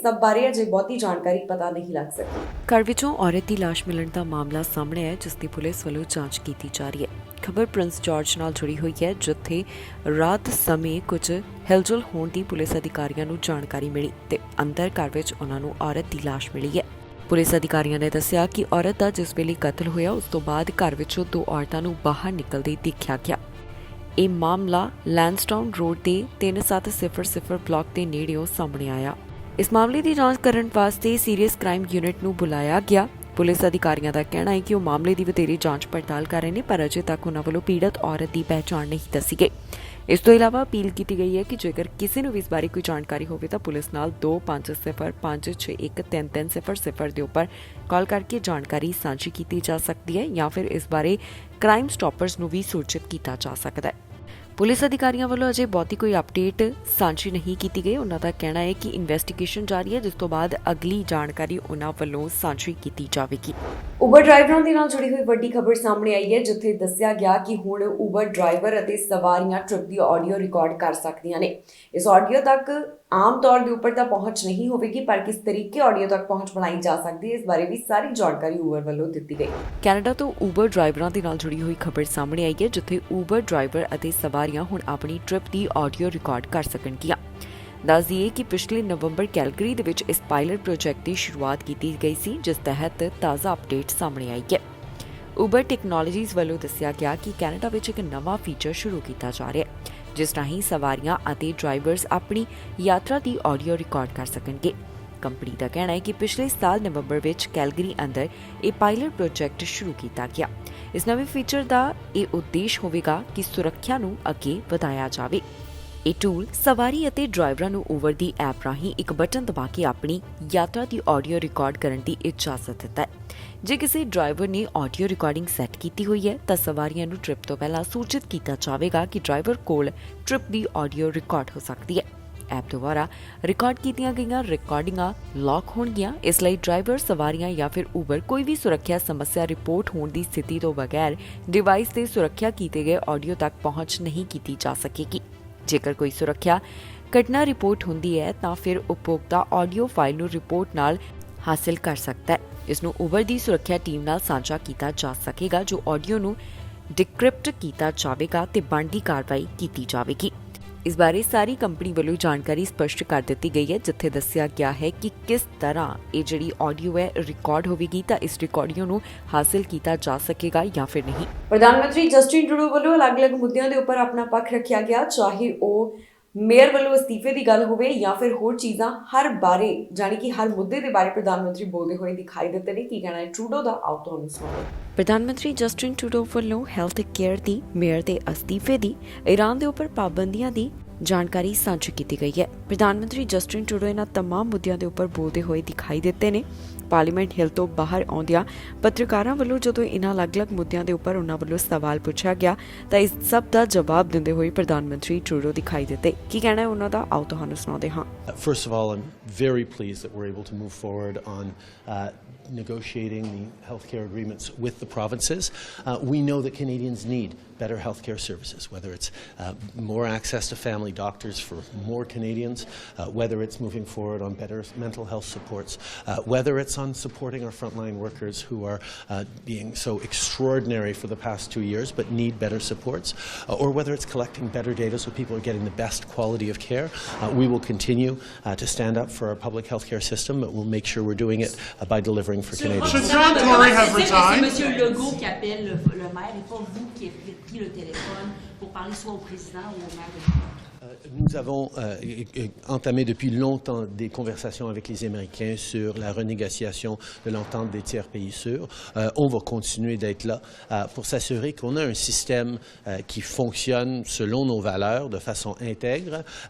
Speaker 1: ਸਭ ਬਾਰੇ ਅਜੇ ਬਹੁਤੀ ਜਾਣਕਾਰੀ ਪਤਾ ਨਹੀਂ ਲੱਗ ਸਕੀ।
Speaker 2: ਘਰ ਵਿੱਚੋਂ ਔਰਤ ਦੀ ਲਾਸ਼ ਮਿਲਣ ਦਾ ਮਾਮਲਾ ਸਾਹਮਣੇ ਹੈ, ਜਿਸ ਦੀ ਪੁਲਿਸ ਵੱਲੋਂ ਜਾਂਚ ਕੀਤੀ ਜਾ ਰਹੀ ਹੈ। ਖਬਰ ਪ੍ਰਿੰਸ ਜਾਰਜ ਨਾਲ ਜੁੜੀ ਹੋਈ ਹੈ, ਜਿੱਥੇ ਰਾਤ ਸਮੇਂ ਕੁਝ ਹਿਲਜੁਲ ਹੋਣ ਦੀ ਪੁਲਿਸ ਅਧਿਕਾਰੀਆਂ ਨੂੰ ਜਾਣਕਾਰੀ ਮਿਲੀ ਤੇ ਅੰਦਰ ਘਰ ਵਿੱਚ ਉਹਨਾਂ ਨੂੰ ਔਰਤ ਦੀ ਲਾਸ਼ ਮਿਲੀ ਹੈ। ਪੁਲਿਸ ਅਧਿਕਾਰੀਆਂ ਨੇ ਦੱਸਿਆ ਕਿ ਔਰਤ ਦਾ ਜਿਸ ਵੇਲੇ ਕਤਲ ਹੋਇਆ ਉਸ ਤੋਂ ਬਾਅਦ ਘਰ ਵਿੱਚੋਂ 2 ਔਰਤਾਂ ਨੂੰ ਬਾਹਰ ਨਿਕਲਦੇ ਦੇਖਿਆ ਗਿਆ। ਇਹ ਮਾਮਲਾ ਲੈਂਸਟਾਊਨ ਰੋਡ ਦੇ 3700 ਬਲਾਕ ਦੇ ਨੇੜਿਓਂ ਸਾਹਮਣੇ ਆਇਆ। ਇਸ ਮਾਮਲੇ ਦੀ ਜਾਂਚ ਕਰਨ ਵਾਸਤੇ ਸੀਰੀਅਸ ਕ੍ਰਾਈਮ ਯੂਨਿਟ ਨੂੰ ਬੁਲਾਇਆ ਗਿਆ। ਪੁਲਿਸ ਅਧਿਕਾਰੀਆਂ ਦਾ ਕਹਿਣਾ ਹੈ ਕਿ ਉਹ ਮਾਮਲੇ ਦੀ ਵਧੇਰੇ ਜਾਂਚ ਪੜਤਾਲ ਕਰ ਰਹੇ ਨੇ, ਪਰ ਅਜੇ ਤੱਕ ਉਹਨਾਂ ਵੱਲੋਂ ਪੀੜਤ ਔਰਤ ਦੀ ਪਹਿਚਾਣ ਨਹੀਂ ਦੱਸੀ ਗਈ। ਇਸ ਤੋਂ ਇਲਾਵਾ ਅਪੀਲ ਕੀਤੀ ਗਈ ਹੈ ਕਿ ਜੇਕਰ ਕਿਸੇ ਨੂੰ ਵੀ ਇਸ ਬਾਰੇ ਕੋਈ ਜਾਣਕਾਰੀ ਹੋਵੇ ਤਾਂ ਪੁਲਿਸ ਨਾਲ 2505613300 ਦੇ ਉੱਪਰ ਕਾਲ ਕਰਕੇ ਜਾਣਕਾਰੀ ਸਾਂਝੀ ਕੀਤੀ ਜਾ ਸਕਦੀ ਹੈ ਜਾਂ ਫਿਰ ਇਸ ਬਾਰੇ ਕ੍ਰਾਈਮ ਸਟਾਪਰਸ ਨੂੰ ਵੀ ਸੂਚਿਤ ਕੀਤਾ ਜਾ ਸਕਦਾ ਹੈ। ਪੁਲਿਸ ਅਧਿਕਾਰੀਆਂ ਵੱਲੋਂ ਅਜੇ ਬਹੁਤੀ ਕੋਈ ਅਪਡੇਟ ਸਾਂਝੀ ਨਹੀਂ ਕੀਤੀ ਗਈ। ਉਹਨਾਂ ਦਾ ਕਹਿਣਾ ਹੈ ਕਿ ਇਨਵੈਸਟੀਗੇਸ਼ਨ ਜਾਰੀ ਹੈ, ਜਿਸ ਤੋਂ ਬਾਅਦ ਅਗਲੀ ਜਾਣਕਾਰੀ ਉਹਨਾਂ ਵੱਲੋਂ ਸਾਂਝੀ ਕੀਤੀ ਜਾਵੇਗੀ।
Speaker 1: ਉਬਰ ਡਰਾਈਵਰਾਂ ਦੇ ਨਾਲ ਜੁੜੀ ਹੋਈ ਵੱਡੀ ਖਬਰ ਸਾਹਮਣੇ ਆਈ ਹੈ, ਜਿੱਥੇ ਦੱਸਿਆ ਗਿਆ ਕਿ ਹੁਣ ਉਬਰ ਡਰਾਈਵਰ ਅਤੇ ਸਵਾਰੀਆਂ ਟ੍ਰਿਪ ਦੀ ਆਡੀਓ ਰਿਕਾਰਡ ਕਰ ਸਕਦੀਆਂ ਨੇ। ਇਸ ਆਡੀਓ ਤੱਕ ਆਮ ਤੌਰ ਦੇ ਉੱਪਰ ਤਾਂ ਪਹੁੰਚ ਨਹੀਂ ਹੋਵੇਗੀ, ਪਰ ਕਿਸ ਤਰੀਕੇ ਆਡੀਓ ਤੱਕ ਪਹੁੰਚ ਬਣਾਈ ਜਾ ਸਕਦੀ ਹੈ, ਇਸ ਬਾਰੇ ਵੀ ਸਾਰੀ ਜਾਣਕਾਰੀ ਉਬਰ ਵੱਲੋਂ ਦਿੱਤੀ ਗਈ।
Speaker 2: ਕੈਨੇਡਾ ਤੋਂ ਉਬਰ ਡਰਾਈਵਰਾਂ ਦੇ ਨਾਲ ਜੁੜੀ ਹੋਈ ਖਬਰ ਸਾਹਮਣੇ ਆਈ ਹੈ, ਜਿੱਥੇ ਉਬਰ ਡਰਾਈਵਰ ਅਤੇ ਸਵਾਰੀਆਂ ਹੁਣ ਆਪਣੀ ਟ੍ਰਿਪ ਦੀ ਆਡੀਓ ਰਿਕਾਰਡ ਕਰ ਸਕਣਗੀਆਂ। ਦੱਸ ਦਈਏ ਕਿ ਪਿਛਲੇ ਨਵੰਬਰ ਕੈਲਗਰੀ ਦੇ ਵਿੱਚ ਇਸ ਪਾਇਲਟ ਪ੍ਰੋਜੈਕਟ ਦੀ ਸ਼ੁਰੂਆਤ ਕੀਤੀ ਗਈ ਸੀ, ਜਿਸ ਤਹਿਤ ਤਾਜ਼ਾ ਅਪਡੇਟ ਸਾਹਮਣੇ ਆਈ ਹੈ। ਉਬਰ ਟੈਕਨੋਲੋਜੀਜ਼ ਵੱਲੋਂ ਦੱਸਿਆ ਗਿਆ ਕਿ ਕੈਨੇਡਾ ਵਿੱਚ ਇੱਕ ਨਵਾਂ ਫੀਚਰ ਸ਼ੁਰੂ ਕੀਤਾ ਜਾ ਰਿਹਾ ਹੈ, ਜਿਸ ਰਾਹੀਂ ਸਵਾਰੀਆਂ ਅਤੇ ਡਰਾਈਵਰਸ ਆਪਣੀ ਯਾਤਰਾ ਦੀ ਆਡੀਓ ਰਿਕਾਰਡ ਕਰ ਸਕਣਗੇ। ਕੰਪਨੀ ਦਾ ਕਹਿਣਾ ਹੈ ਕਿ ਪਿਛਲੇ ਸਾਲ ਨਵੰਬਰ ਵਿੱਚ ਕੈਲਗਰੀ ਅੰਦਰ ਇਹ ਪਾਇਲਟ ਪ੍ਰੋਜੈਕਟ ਸ਼ੁਰੂ ਕੀਤਾ ਗਿਆ। ਇਸ ਨਵੇਂ ਫੀਚਰ ਦਾ ਇਹ ਉਦੇਸ਼ ਹੋਵੇਗਾ ਕਿ ਸੁਰੱਖਿਆ ਨੂੰ ਅੱਗੇ ਵਧਾਇਆ ਜਾਵੇ। ਇਹ ਟੂਲ ਸਵਾਰੀ ਅਤੇ ਡਰਾਈਵਰਾਂ ਨੂੰ ਉਬਰ ਦੀ ਐਪ ਰਾਹੀਂ ਇੱਕ ਬਟਨ ਦਬਾ ਕੇ ਆਪਣੀ ਯਾਤਰਾ ਦੀ ਆਡੀਓ ਰਿਕਾਰਡ ਕਰਨ ਦੀ ਇਜਾਜ਼ਤ ਦਿੰਦਾ ਹੈ। ਜੇ ਕਿਸੇ ਡਰਾਈਵਰ ਨੇ ਆਡੀਓ ਰਿਕਾਰਡਿੰਗ ਸੈੱਟ ਕੀਤੀ ਹੋਈ ਹੈ ਤਾਂ ਸਵਾਰੀਆਂ ਨੂੰ ਟ੍ਰਿਪ ਤੋਂ ਪਹਿਲਾਂ ਸੂਚਿਤ ਕੀਤਾ ਜਾਵੇਗਾ ਕਿ ਡਰਾਈਵਰ ਕੋਲ ਟ੍ਰਿਪ ਦੀ ਆਡੀਓ ਰਿਕਾਰਡ ਹੋ ਸਕਦੀ ਹੈ। ਐਪ ਦੁਆਰਾ ਰਿਕਾਰਡ ਕੀਤੀਆਂ ਗਈਆਂ ਰਿਕਾਰਡਿੰਗਾਂ ਲੌਕ ਹੋਣਗੀਆਂ, ਇਸ ਲਈ ਡਰਾਈਵਰ, ਸਵਾਰੀਆਂ ਜਾਂ ਫਿਰ ਉਬਰ ਕੋਈ ਵੀ ਸੁਰੱਖਿਆ ਸਮੱਸਿਆ ਰਿਪੋਰਟ ਹੋਣ ਦੀ ਸਥਿਤੀ ਤੋਂ ਬਗੈਰ ਡਿਵਾਈਸ ਤੇ ਸੁਰੱਖਿਆ ਕੀਤੇ ਗਏ ਆਡੀਓ ਤੱਕ ਪਹੁੰਚ ਨਹੀਂ ਕੀਤੀ ਜਾ ਸਕੇਗੀ। ਜੇਕਰ ਕੋਈ ਸੁਰੱਖਿਆ ਘਟਨਾ ਰਿਪੋਰਟ ਹੁੰਦੀ ਹੈ ਤਾਂ ਫਿਰ ਉਪਭੋਗਤਾ ਆਡੀਓ ਫਾਈਲ ਨੂੰ ਰਿਪੋਰਟ ਨਾਲ ਹਾਸਲ ਕਰ ਸਕਦਾ ਹੈ। ਇਸ ਨੂੰ ਉਬਰ ਦੀ ਸੁਰੱਖਿਆ ਟੀਮ ਨਾਲ ਸਾਂਝਾ ਕੀਤਾ ਜਾ ਸਕੇਗਾ, ਜੋ ਆਡੀਓ ਨੂੰ ਡਿਕ੍ਰਿਪਟ ਕੀਤਾ ਜਾਵੇਗਾ ਤੇ ਬਣਦੀ ਕਾਰਵਾਈ ਕੀਤੀ ਜਾਵੇਗੀ। ਇਸ ਬਾਰੇ ਸਾਰੀ ਕੰਪਨੀ ਵੱਲੋਂ ਜਾਣਕਾਰੀ ਸਪਸ਼ਟ ਕਰ ਦਿੱਤੀ ਗਈ ਹੈ, ਜਿੱਥੇ ਦੱਸਿਆ ਗਿਆ ਹੈ ਕਿ ਕਿਸ ਤਰ੍ਹਾਂ ਇਹ ਜਿਹੜੀ ਆਡੀਓ ਹੈ ਰਿਕਾਰਡ ਹੋਵੇਗੀ ਤਾਂ ਇਸ ਰਿਕਾਰਡਿੰਗ ਨੂੰ ਹਾਸਲ ਕੀਤਾ ਜਾ ਸਕੇਗਾ ਜਾਂ ਫਿਰ ਨਹੀਂ।
Speaker 1: ਪ੍ਰਧਾਨ ਮੰਤਰੀ ਜਸਟਿਨ ਟਰੂਡੋ ਵੱਲੋਂ ਅਲੱਗ-ਅਲੱਗ ਮੁੱਦਿਆਂ ਦੇ ਉੱਪਰ ਆਪਣਾ ਪੱਖ ਰੱਖਿਆ ਗਿਆ, ਚਾਹੇ ਉਹ ਮੇਅਰ ਵੱਲੋਂ ਅਸਤੀਫੇ ਦੀ ਗੱਲ ਹੋਵੇ ਜਾਂ ਫਿਰ ਹੋਰ ਚੀਜ਼ਾਂ, ਹਰ ਬਾਰੇ ਜਾਣੀ ਕਿ ਹਰ ਮੁੱਦੇ ਦੇ ਬਾਰੇ ਪ੍ਰਧਾਨ ਮੰਤਰੀ ਬੋਲਦੇ ਹੋਏ ਦਿਖਾਈ ਦਿੱਤੇ ਨੇ। ਕੀ ਕਹਿਣਾ ਹੈ ਟਰੂਡੋ ਦਾ, ਆਓ ਤੁਹਾਨੂੰ ਸੁਣਾਓ।
Speaker 2: ਪ੍ਰਧਾਨ ਮੰਤਰੀ ਜਸਟਿਨ ਟਰੂਡੋ ਵੱਲੋਂ ਹੈਲਥ ਕੇਅਰ ਦੀ ਮੇਅਰ ਦੇ ਅਸਤੀਫੇ ਦੀ, ਈਰਾਨ ਦੇ ਉੱਪਰ ਪਾਬੰਦੀਆਂ ਦੀ ਜਾਣਕਾਰੀ ਸਾਂਝੀ ਕੀਤੀ ਗਈ ਹੈ। ਪ੍ਰਧਾਨ ਮੰਤਰੀ ਜਸਟਿਨ ਟਰੂਡੋ ਇਹਨਾਂ तमाम ਮੁੱਦਿਆਂ ਦੇ ਉੱਪਰ ਬੋਲਦੇ ਹੋਏ ਦਿਖਾਈ ਦਿੱਤੇ ਨੇ। ਪਾਰਲੀਮੈਂਟ ਹਿੱਲ ਤੋਂ ਬਾਹਰ ਆਉਂਦਿਆਂ ਪੱਤਰਕਾਰਾਂ ਵੱਲੋਂ ਜਦੋਂ ਇਹਨਾਂ ਅਲੱਗ-ਅਲੱਗ ਮੁੱਦਿਆਂ ਦੇ ਉੱਪਰ ਉਹਨਾਂ ਵੱਲੋਂ ਸਵਾਲ ਪੁੱਛਿਆ ਗਿਆ ਤਾਂ ਇਸ ਸਭ ਦਾ ਜਵਾਬ ਦਿੰਦੇ ਹੋਏ ਪ੍ਰਧਾਨ ਮੰਤਰੀ ਟਰੂਡੋ ਦਿਖਾਈ ਦਿੱਤੇ। ਕੀ ਕਹਿਣਾ ਹੈ ਉਹਨਾਂ ਦਾ, ਆਓ ਤੁਹਾਨੂੰ ਸੁਣਾਉਂਦੇ ਹਾਂ।
Speaker 3: First of all, I'm very pleased that we're able to move forward on negotiating the healthcare agreements with the provinces. We know that Canadians need better healthcare services, whether it's more access to family doctors for more Canadians, whether it's moving forward on better mental health supports, whether it's on supporting our frontline workers who are being so extraordinary for the past 2 years but need better supports, or whether it's collecting better data so people are getting the best quality of care. We will continue to stand up for our public healthcare system, but we'll make sure we're doing it by delivering for Canadians.
Speaker 4: Should John Tory have resigned?
Speaker 5: C'est M. Legault qui appelle le maire et pas vous qui avez pris le téléphone pour parler soit au président ou au maire de Québec.
Speaker 3: Nous avons entamé depuis longtemps des conversations avec les Américains sur la renégociation de l'entente des tiers pays sûrs. On va continuer d'être là pour s'assurer qu'on a un système qui fonctionne selon nos valeurs de façon intègre,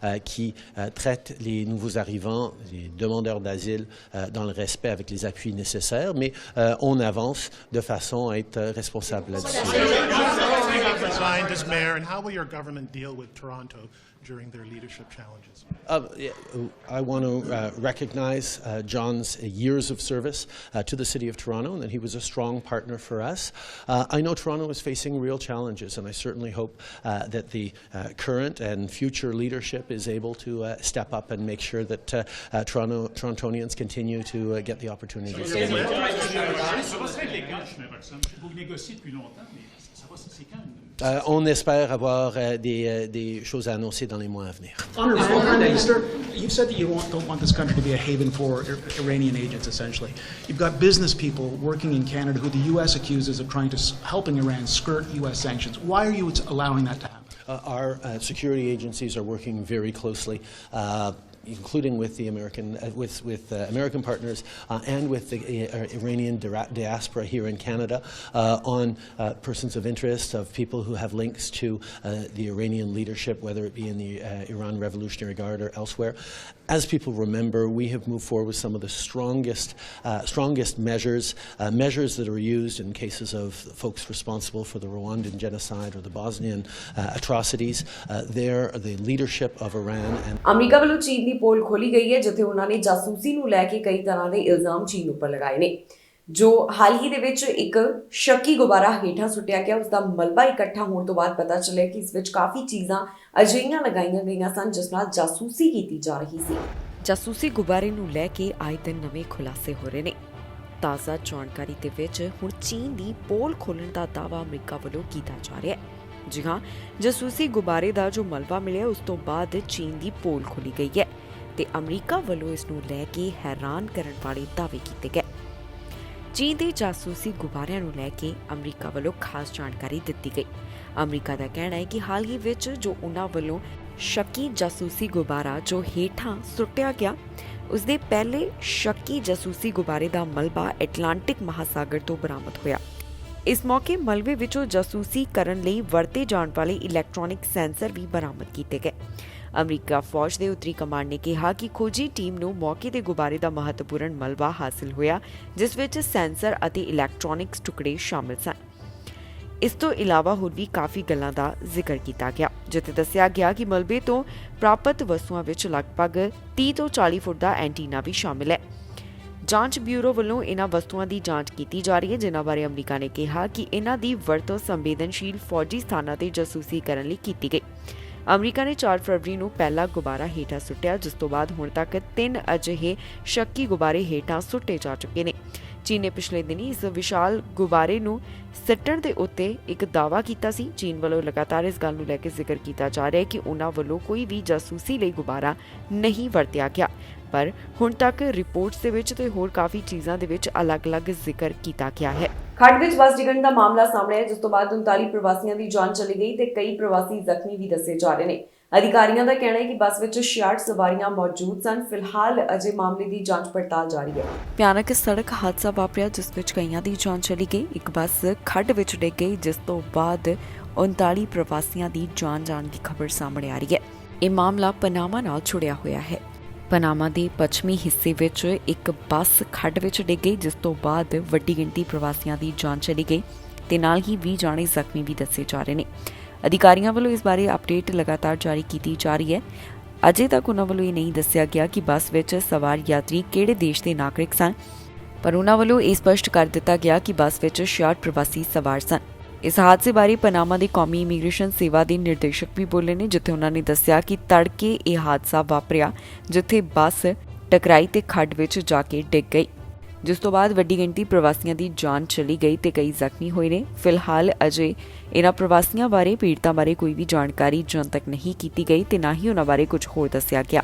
Speaker 3: qui traite les nouveaux arrivants, les demandeurs d'asile dans le respect avec les appuis nécessaires, mais on avance de façon à être responsable là-dessus.
Speaker 4: You have resigned as mayor, and how will your government deal with Toronto during their leadership challenges?
Speaker 3: I want to recognize John's years of service to the City of Toronto, and that he was a strong partner for us. I know Toronto is facing real challenges, and I certainly hope that the current and future leadership is able to step up and make sure that Torontonians continue to get the opportunities.
Speaker 5: Ça va se régler quand, M. Roxham? Vous négociez depuis longtemps, mais ça va, c'est quand?
Speaker 3: On espère avoir des choses à annoncer dans les mois à venir.
Speaker 6: Honourable Prime Minister, you've said that you don't want this country to be a haven for Iranian agents, essentially. You've got business people working in Canada who the U.S. accuses of helping Iran skirt U.S. sanctions. Why are you allowing that to happen?
Speaker 3: Our security agencies are working very closely, including with the American American partners and with the Iranian diaspora here in Canada, on persons of interest, of people who have links to the Iranian leadership, whether it be in the Iran Revolutionary Guard or elsewhere. As people remember, we have moved forward with some of the strongest measures that are used in cases of folks responsible for the Rwandan genocide or the Bosnian atrocities. There, the leadership of Iran and
Speaker 1: America ਵੱਲੋਂ ਚੀਨ ਦੀ ਪੋਲ ਖੋਲੀ ਗਈ ਹੈ, ਜਿੱਥੇ ਉਹਨਾਂ ਨੇ ਜਾਸੂਸੀ ਨੂੰ ਲੈ ਕੇ ਕਈ ਤਰ੍ਹਾਂ ਦੇ ਇਲਜ਼ਾਮ ਚੀਨ ਉੱਪਰ ਲਗਾਏ ਨੇ। ਜੋ ਹਾਲ ਹੀ ਦੇ ਵਿੱਚ ਇੱਕ ਸ਼ੱਕੀ ਗੁਬਾਰਾ ਹੇਠਾਂ ਸੁੱਟਿਆ ਗਿਆ, ਉਸ ਦਾ ਮਲਬਾ ਇਕੱਠਾ ਹੋਣ ਤੋਂ ਬਾਅਦ ਪਤਾ ਚੱਲਿਆ ਕਿ ਇਸ ਵਿੱਚ ਕਾਫੀ ਚੀਜ਼ਾਂ ਅਜਿਹੀਆਂ ਲਗਾਈਆਂ ਗਈਆਂ ਸਨ ਜਿਸ ਨਾਲ ਜਾਸੂਸੀ ਕੀਤੀ ਜਾ ਰਹੀ ਸੀ।
Speaker 2: ਜਾਸੂਸੀ ਗੁਬਾਰੇ ਨੂੰ ਲੈ ਕੇ ਆਏ ਦਿਨ ਨਵੇਂ ਖੁਲਾਸੇ ਹੋ ਰਹੇ ਨੇ। ਤਾਜ਼ਾ ਜਾਣਕਾਰੀ ਦੇ ਵਿੱਚ ਹੁਣ ਚੀਨ ਦੀ ਪੋਲ ਖੋਲ੍ਹਣ ਦਾ ਦਾਅਵਾ ਅਮਰੀਕਾ ਵੱਲੋਂ ਕੀਤਾ ਜਾ ਰਿਹਾ ਹੈ। ਜੀ ਹਾਂ, ਜਾਸੂਸੀ ਗੁਬਾਰੇ ਦਾ ਜੋ ਮਲਬਾ ਮਿਲਿਆ ਉਸ ਤੋਂ ਬਾਅਦ ਚੀਨ ਦੀ ਪੋਲ ਖੋਲ੍ਹੀ ਗਈ ਹੈ ਤੇ ਅਮਰੀਕਾ ਵੱਲੋਂ ਇਸ ਨੂੰ ਲੈ ਕੇ ਹੈਰਾਨ ਕਰਨ ਵਾਲੇ ਦਾਅਵੇ ਕੀਤੇ ਗਏ। ਚੀਨ ਦੇ ਜਾਸੂਸੀ ਗੁਬਾਰਿਆਂ ਨੂੰ ਲੈ ਕੇ ਅਮਰੀਕਾ ਵੱਲੋਂ ਖਾਸ ਜਾਣਕਾਰੀ ਦਿੱਤੀ ਗਈ। ਅਮਰੀਕਾ ਦਾ ਕਹਿਣਾ ਹੈ ਕਿ ਹਾਲ ਹੀ ਵਿੱਚ ਜੋ ਉਹਨਾਂ ਵੱਲੋਂ ਸ਼ੱਕੀ ਜਾਸੂਸੀ ਗੁਬਾਰਾ ਜੋ ਹੇਠਾਂ ਸੁੱਟਿਆ ਗਿਆ, ਉਸਦੇ ਪਹਿਲੇ ਸ਼ੱਕੀ ਜਾਸੂਸੀ ਗੁਬਾਰੇ ਦਾ ਮਲਬਾ ਐਟਲਾਂਟਿਕ ਮਹਾਸਾਗਰ ਤੋਂ ਬਰਾਮਦ ਹੋਇਆ। ਇਸ ਮੌਕੇ ਮਲਬੇ ਵਿੱਚੋਂ ਜਾਸੂਸੀ ਕਰਨ ਲਈ ਵਰਤੇ ਜਾਣ ਵਾਲੇ ਇਲੈਕਟ੍ਰੋਨਿਕ ਸੈਂਸਰ ਵੀ ਬਰਾਮਦ ਕੀਤੇ ਗਏ। ਅਮਰੀਕਾ ਫੌਜ ਦੇ ਉੱਤਰੀ ਕਮਾਂਡ ਨੇ ਕਿਹਾ ਕਿ ਖੋਜੀ ਟੀਮ ਨੂੰ ਮੌਕੇ ਦੇ ਗੁਬਾਰੇ ਦਾ ਮਹੱਤਵਪੂਰਨ ਮਲਬਾ ਹਾਸਲ ਹੋਇਆ, ਜਿਸ ਵਿੱਚ ਸੈਂਸਰ ਅਤੇ ਇਲੈਕਟ੍ਰੋਨਿਕਸ ਟੁਕੜੇ ਸ਼ਾਮਲ ਸਨ। ਇਸ ਤੋਂ ਇਲਾਵਾ ਹੋਰ ਵੀ ਕਾਫੀ ਗੱਲਾਂ ਦਾ ਜ਼ਿਕਰ ਕੀਤਾ ਗਿਆ, ਜਿੱਥੇ ਦੱਸਿਆ ਗਿਆ ਕਿ ਮਲਬੇ ਤੋਂ ਪ੍ਰਾਪਤ ਵਸਤੂਆਂ ਵਿੱਚ ਲਗਭਗ 30 ਤੋਂ 40 ਫੁੱਟ ਦਾ ਐਂਟੀਨਾ ਵੀ ਸ਼ਾਮਲ ਹੈ। ਜਾਂਚ ਬਿਊਰੋ ਵੱਲੋਂ ਇਹਨਾਂ ਵਸਤੂਆਂ ਦੀ ਜਾਂਚ ਕੀਤੀ ਜਾ ਰਹੀ ਹੈ, ਜਿਨ੍ਹਾਂ ਬਾਰੇ ਅਮਰੀਕਾ ਨੇ ਕਿਹਾ ਕਿ ਇਹਨਾਂ ਦੀ ਵਰਤੋਂ ਸੰਵੇਦਨਸ਼ੀਲ ਫੌਜੀ ਸਥਾਨਾਂ ਤੇ ਜਾਸੂਸੀ ਕਰਨ ਲਈ ਕੀਤੀ ਗਈ। ਅਮਰੀਕਾ ਨੇ 4 ਫਰਵਰੀ ਨੂੰ ਪਹਿਲਾ ਗੁਬਾਰਾ ਹੇਠਾਂ ਸੁੱਟਿਆ, ਜਿਸ ਤੋਂ ਬਾਅਦ ਹੁਣ ਤੱਕ 3 ਅਜਿਹੇ ਸ਼ੱਕੀ ਗੁਬਾਰੇ ਹੇਠਾਂ ਸੁੱਟੇ ਜਾ ਚੁੱਕੇ ਨੇ। ਚੀਨ ਨੇ ਪਿਛਲੇ ਦਿਨੀ ਇਸ ਵਿਸ਼ਾਲ ਗੁਬਾਰੇ ਨੂੰ ਸਿੱਟਣ ਦੇ ਉੱਤੇ ਇੱਕ ਦਾਅਵਾ ਕੀਤਾ ਸੀ। ਚੀਨ ਵੱਲੋਂ ਲਗਾਤਾਰ ਇਸ ਗੱਲ ਨੂੰ ਲੈ ਕੇ ਜ਼ਿਕਰ ਕੀਤਾ ਜਾ ਰਿਹਾ ਹੈ ਕਿ ਉਹਨਾਂ ਵੱਲੋਂ ਕੋਈ ਵੀ ਜਾਸੂਸੀ ਲਈ ਗੁਬਾਰਾ ਨਹੀਂ ਵਰਤਿਆ ਗਿਆ, ਪਰ ਹੁਣ ਤੱਕ ਰਿਪੋਰਟਸ ਦੇ ਵਿੱਚ ਤੇ ਹੋਰ ਕਾਫੀ ਚੀਜ਼ਾਂ ਦੇ ਵਿੱਚ ਅਲੱਗ-ਅਲੱਗ ਜ਼ਿਕਰ ਕੀਤਾ ਗਿਆ ਹੈ।
Speaker 1: ਖੱਡ ਵਿੱਚ ਬੱਸ ਡਿੱਗਣ ਦਾ ਮਾਮਲਾ ਸਾਹਮਣੇ ਆਇਆ, ਜਿਸ ਤੋਂ ਬਾਅਦ 39 ਪ੍ਰਵਾਸੀਆਂ ਦੀ ਜਾਨ ਚਲੀ ਗਈ ਤੇ ਕਈ ਪ੍ਰਵਾਸੀ ਜ਼ਖਮੀ ਵੀ ਦੱਸੇ ਜਾ ਰਹੇ ਨੇ। ਅਧਿਕਾਰੀਆਂ ਦਾ ਕਹਿਣਾ ਹੈ ਕਿ ਬੱਸ ਵਿੱਚ 66 ਸਵਾਰੀਆਂ ਮੌਜੂਦ ਸਨ। ਫਿਲਹਾਲ ਅਜੇ ਮਾਮਲੇ ਦੀ ਜਾਂਚ ਪੜਤਾਲ ਜਾਰੀ ਹੈ।
Speaker 2: ਭਿਆਨਕ ਸੜਕ ਹਾਦਸਾ ਵਾਪਰਿਆ, ਜਿਸ ਵਿੱਚ ਕਈਆਂ ਦੀ ਜਾਨ ਚਲੀ ਗਈ। ਇੱਕ ਬੱਸ ਖੱਡ ਵਿੱਚ ਡਿੱਗ ਗਈ, ਜਿਸ ਤੋਂ ਬਾਅਦ 39 ਪ੍ਰਵਾਸੀਆਂ ਦੀ ਜਾਨ ਜਾਣ ਦੀ ਖਬਰ ਸਾਹਮਣੇ ਆ ਰਹੀ ਹੈ। ਇਹ ਮਾਮਲਾ ਪਨਾਮਾ ਨਾਲ ਜੁੜਿਆ ਹੋਇਆ ਹੈ। ਪਨਾਮਾ ਦੇ ਪੱਛਮੀ ਹਿੱਸੇ ਵਿੱਚ ਇੱਕ ਬੱਸ ਖੱਡ ਵਿੱਚ ਡਿੱਗ ਗਈ, ਜਿਸ ਤੋਂ ਬਾਅਦ ਵੱਡੀ ਗਿਣਤੀ ਪ੍ਰਵਾਸੀਆਂ ਦੀ ਜਾਨ ਚਲੀ ਗਈ ਤੇ ਨਾਲ ਹੀ 20 ਜਾਣੇ ਜ਼ਖਮੀ ਵੀ ਦੱਸੇ ਜਾ ਰਹੇ ਨੇ। ਅਧਿਕਾਰੀਆਂ ਵੱਲੋਂ ਇਸ ਬਾਰੇ ਅਪਡੇਟ ਲਗਾਤਾਰ ਜਾਰੀ ਕੀਤੀ ਜਾ ਰਹੀ ਹੈ। ਅਜੇ ਤੱਕ ਉਹਨਾਂ ਵੱਲੋਂ ਇਹ ਨਹੀਂ ਦੱਸਿਆ ਗਿਆ ਕਿ ਬੱਸ ਵਿੱਚ ਸਵਾਰ ਯਾਤਰੀ ਕਿਹੜੇ ਦੇਸ਼ ਦੇ ਨਾਗਰਿਕ ਸਨ, ਪਰ ਉਹਨਾਂ ਵੱਲੋਂ ਇਹ ਸਪਸ਼ਟ ਕਰ ਦਿੱਤਾ ਗਿਆ ਕਿ ਬੱਸ ਵਿੱਚ 66 ਪ੍ਰਵਾਸੀ ਸਵਾਰ ਸਨ। ਇਸ ਹਾਦਸੇ ਬਾਰੇ ਪਨਾਮਾ ਦੇ ਕੌਮੀ ਇਮੀਗ੍ਰੇਸ਼ਨ ਸੇਵਾ ਦੇ ਨਿਰਦੇਸ਼ਕ ਵੀ ਬੋਲੇ ਨੇ, ਜਿੱਥੇ ਉਹਨਾਂ ਨੇ ਦੱਸਿਆ ਕਿ ਤੜਕੇ ਇਹ ਹਾਦਸਾ ਵਾਪਰਿਆ, ਜਿੱਥੇ ਬੱਸ ਟਕਰਾਈ ਤੇ ਖੱਡ ਵਿੱਚ ਜਾ ਕੇ ਡਿੱਗ ਗਈ, ਜਿਸ ਤੋਂ ਬਾਅਦ ਵੱਡੀ ਗਿਣਤੀ ਪ੍ਰਵਾਸੀਆਂ ਦੀ ਜਾਨ ਚਲੀ ਗਈ ਤੇ ਕਈ ਜ਼ਖਮੀ ਹੋਏ ਨੇ। ਫਿਲਹਾਲ ਅਜੇ ਇਹਨਾਂ ਪ੍ਰਵਾਸੀਆਂ ਬਾਰੇ, ਪੀੜਤਾਂ ਬਾਰੇ ਕੋਈ ਵੀ ਜਾਣਕਾਰੀ ਜਨ ਤੱਕ ਨਹੀਂ ਕੀਤੀ ਗਈ ਤੇ ਨਾ ਹੀ ਉਹਨਾਂ ਬਾਰੇ ਕੁਝ ਹੋਰ ਦੱਸਿਆ ਗਿਆ।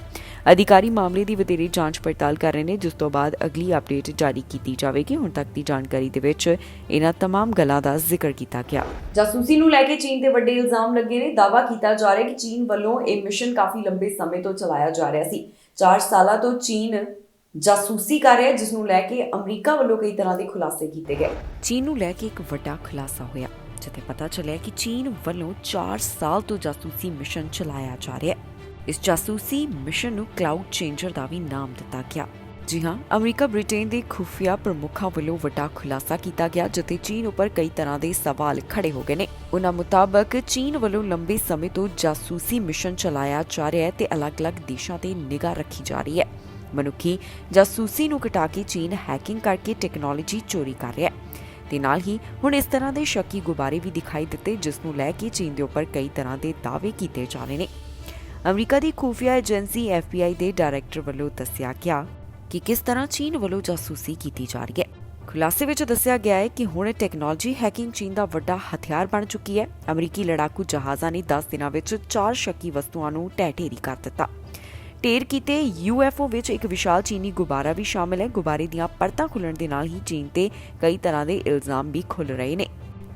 Speaker 2: ਅਧਿਕਾਰੀ ਮਾਮਲੇ ਦੀ ਵਧੇਰੇ ਜਾਂਚ ਪੜਤਾਲ ਕਰ ਰਹੇ ਨੇ, ਜਿਸ ਤੋਂ ਬਾਅਦ ਅਗਲੀ ਅਪਡੇਟ ਜਾਰੀ ਕੀਤੀ ਜਾਵੇਗੀ। ਹੁਣ ਤੱਕ ਦੀ ਜਾਣਕਾਰੀ ਦੇ ਵਿੱਚ ਇਹਨਾਂ तमाम ਗੱਲਾਂ ਦਾ ਜ਼ਿਕਰ ਕੀਤਾ ਗਿਆ।
Speaker 1: ਜਾਸੂਸੀ ਨੂੰ ਲੈ ਕੇ ਚੀਨ ਤੇ ਵੱਡੇ ਇਲਜ਼ਾਮ ਲੱਗੇ ਨੇ। ਦਾਅਵਾ ਕੀਤਾ ਜਾ ਰਿਹਾ ਹੈ ਕਿ ਚੀਨ ਵੱਲੋਂ ਇਹ ਮਿਸ਼ਨ ਕਾਫੀ ਲੰਬੇ ਸਮੇਂ ਤੋਂ ਚਲਾਇਆ ਜਾ ਰਿਹਾ ਸੀ। 4 ਸਾਲਾਂ ਤੋਂ ਚੀਨ ਜਾਸੂਸੀ ਕਰ ਰਿਹਾ, ਜਿਸ ਨੂੰ ਲੈ ਕੇ ਅਮਰੀਕਾ ਵੱਲੋਂ ਕਈ ਤਰ੍ਹਾਂ ਦੇ ਖੁਲਾਸੇ ਕੀਤੇ ਗਏ।
Speaker 2: ਚੀਨ ਨੂੰ ਲੈ ਕੇ ਇੱਕ ਵੱਡਾ ਖੁਲਾਸਾ ਹੋਇਆ, ਜਿੱਥੇ ਪਤਾ ਚੱਲਿਆ ਕਿ ਚੀਨ ਵੱਲੋਂ 4 ਸਾਲ ਤੋਂ ਜਾਸੂਸੀ ਮਿਸ਼ਨ ਚਲਾਇਆ ਜਾ ਰਿਹਾ ਹੈ। ਇਸ ਜਾਸੂਸੀ ਮਿਸ਼ਨ ਨੂੰ ਕਲਾਊਡ ਚੇਂਜਰ ਦਾ ਵੀ ਨਾਮ ਦਿੱਤਾ ਗਿਆ। ਜੀ ਹਾਂ, ਅਮਰੀਕਾ ਬ੍ਰਿਟੇਨ ਦੇ ਖੁਫੀਆ ਪ੍ਰਮੁੱਖਾਂ ਵੱਲੋਂ ਵੱਡਾ ਖੁਲਾਸਾ ਕੀਤਾ ਗਿਆ, ਜਿੱਥੇ ਚੀਨ ਉੱਪਰ ਕਈ ਤਰ੍ਹਾਂ ਦੇ ਸਵਾਲ ਖੜੇ ਹੋ ਗਏ ਨੇ। ਉਨ੍ਹਾਂ ਮੁਤਾਬਕ ਚੀਨ ਵੱਲੋਂ ਲੰਬੇ ਸਮੇਂ ਤੋਂ ਜਾਸੂਸੀ ਮਿਸ਼ਨ ਚਲਾਇਆ ਜਾ ਰਿਹਾ ਹੈ ਤੇ ਅਲੱਗ-ਅਲੱਗ ਦੇਸ਼ਾਂ ਤੇ ਨਿਗਾਹ ਰੱਖੀ ਜਾ ਰਹੀ ਹੈ। ਮਨੁੱਖੀ ਜਾਸੂਸੀ ਨੂੰ ਘਟਾ ਕੇ ਚੀਨ ਹੈਕਿੰਗ ਕਰਕੇ ਟੈਕਨੋਲੋਜੀ ਚੋਰੀ ਕਰ ਰਿਹਾ ਹੈ ਤੇ ਨਾਲ ਹੀ ਹੁਣ ਇਸ ਤਰ੍ਹਾਂ ਦੇ ਸ਼ੱਕੀ ਗੁਬਾਰੇ ਵੀ ਦਿਖਾਈ ਦਿੱਤੇ, ਜਿਸ ਨੂੰ ਲੈ ਕੇ ਚੀਨ ਦੇ ਉੱਪਰ ਕਈ ਤਰ੍ਹਾਂ ਦੇ ਦਾਅਵੇ ਕੀਤੇ ਜਾ ਰਹੇ ਨੇ। ਅਮਰੀਕਾ ਦੀ ਖੁਫੀਆ ਏਜੰਸੀ FBI ਦੇ ਡਾਇਰੈਕਟਰ ਵੱਲੋਂ ਦੱਸਿਆ ਗਿਆ ਕਿ ਕਿਸ ਤਰ੍ਹਾਂ ਚੀਨ ਵੱਲੋਂ ਜਾਸੂਸੀ ਕੀਤੀ ਜਾ ਰਹੀ ਹੈ। ਖੁਲਾਸੇ ਵਿੱਚ ਦੱਸਿਆ ਗਿਆ ਹੈ ਕਿ ਹੁਣ ਟੈਕਨੋਲੋਜੀ ਹੈਕਿੰਗ ਚੀਨ ਦਾ ਵੱਡਾ ਹਥਿਆਰ ਬਣ ਚੁੱਕੀ ਹੈ। ਅਮਰੀਕੀ ਲੜਾਕੂ ਜਹਾਜ਼ਾਂ ਨੇ 10 ਦਿਨਾਂ ਵਿੱਚ 4 ਸ਼ੱਕੀ ਵਸਤੂਆਂ ਨੂੰ ਢਹਿ-ਢੇਰੀ ਕਰ ਦਿੱਤਾ। ਢੇਰ ਕੀਤੇ UFO ਵਿੱਚ ਇੱਕ ਵਿਸ਼ਾਲ ਚੀਨੀ ਗੁਬਾਰਾ ਵੀ ਸ਼ਾਮਿਲ ਹੈ। ਗੁਬਾਰੇ ਦੀਆਂ ਪਰਤਾਂ ਖੁੱਲਣ ਦੇ ਨਾਲ ਹੀ ਚੀਨ ਤੇ ਕਈ ਤਰ੍ਹਾਂ ਦੇ ਇਲਜ਼ਾਮ ਵੀ ਖੁੱਲ ਰਹੇ ਨੇ।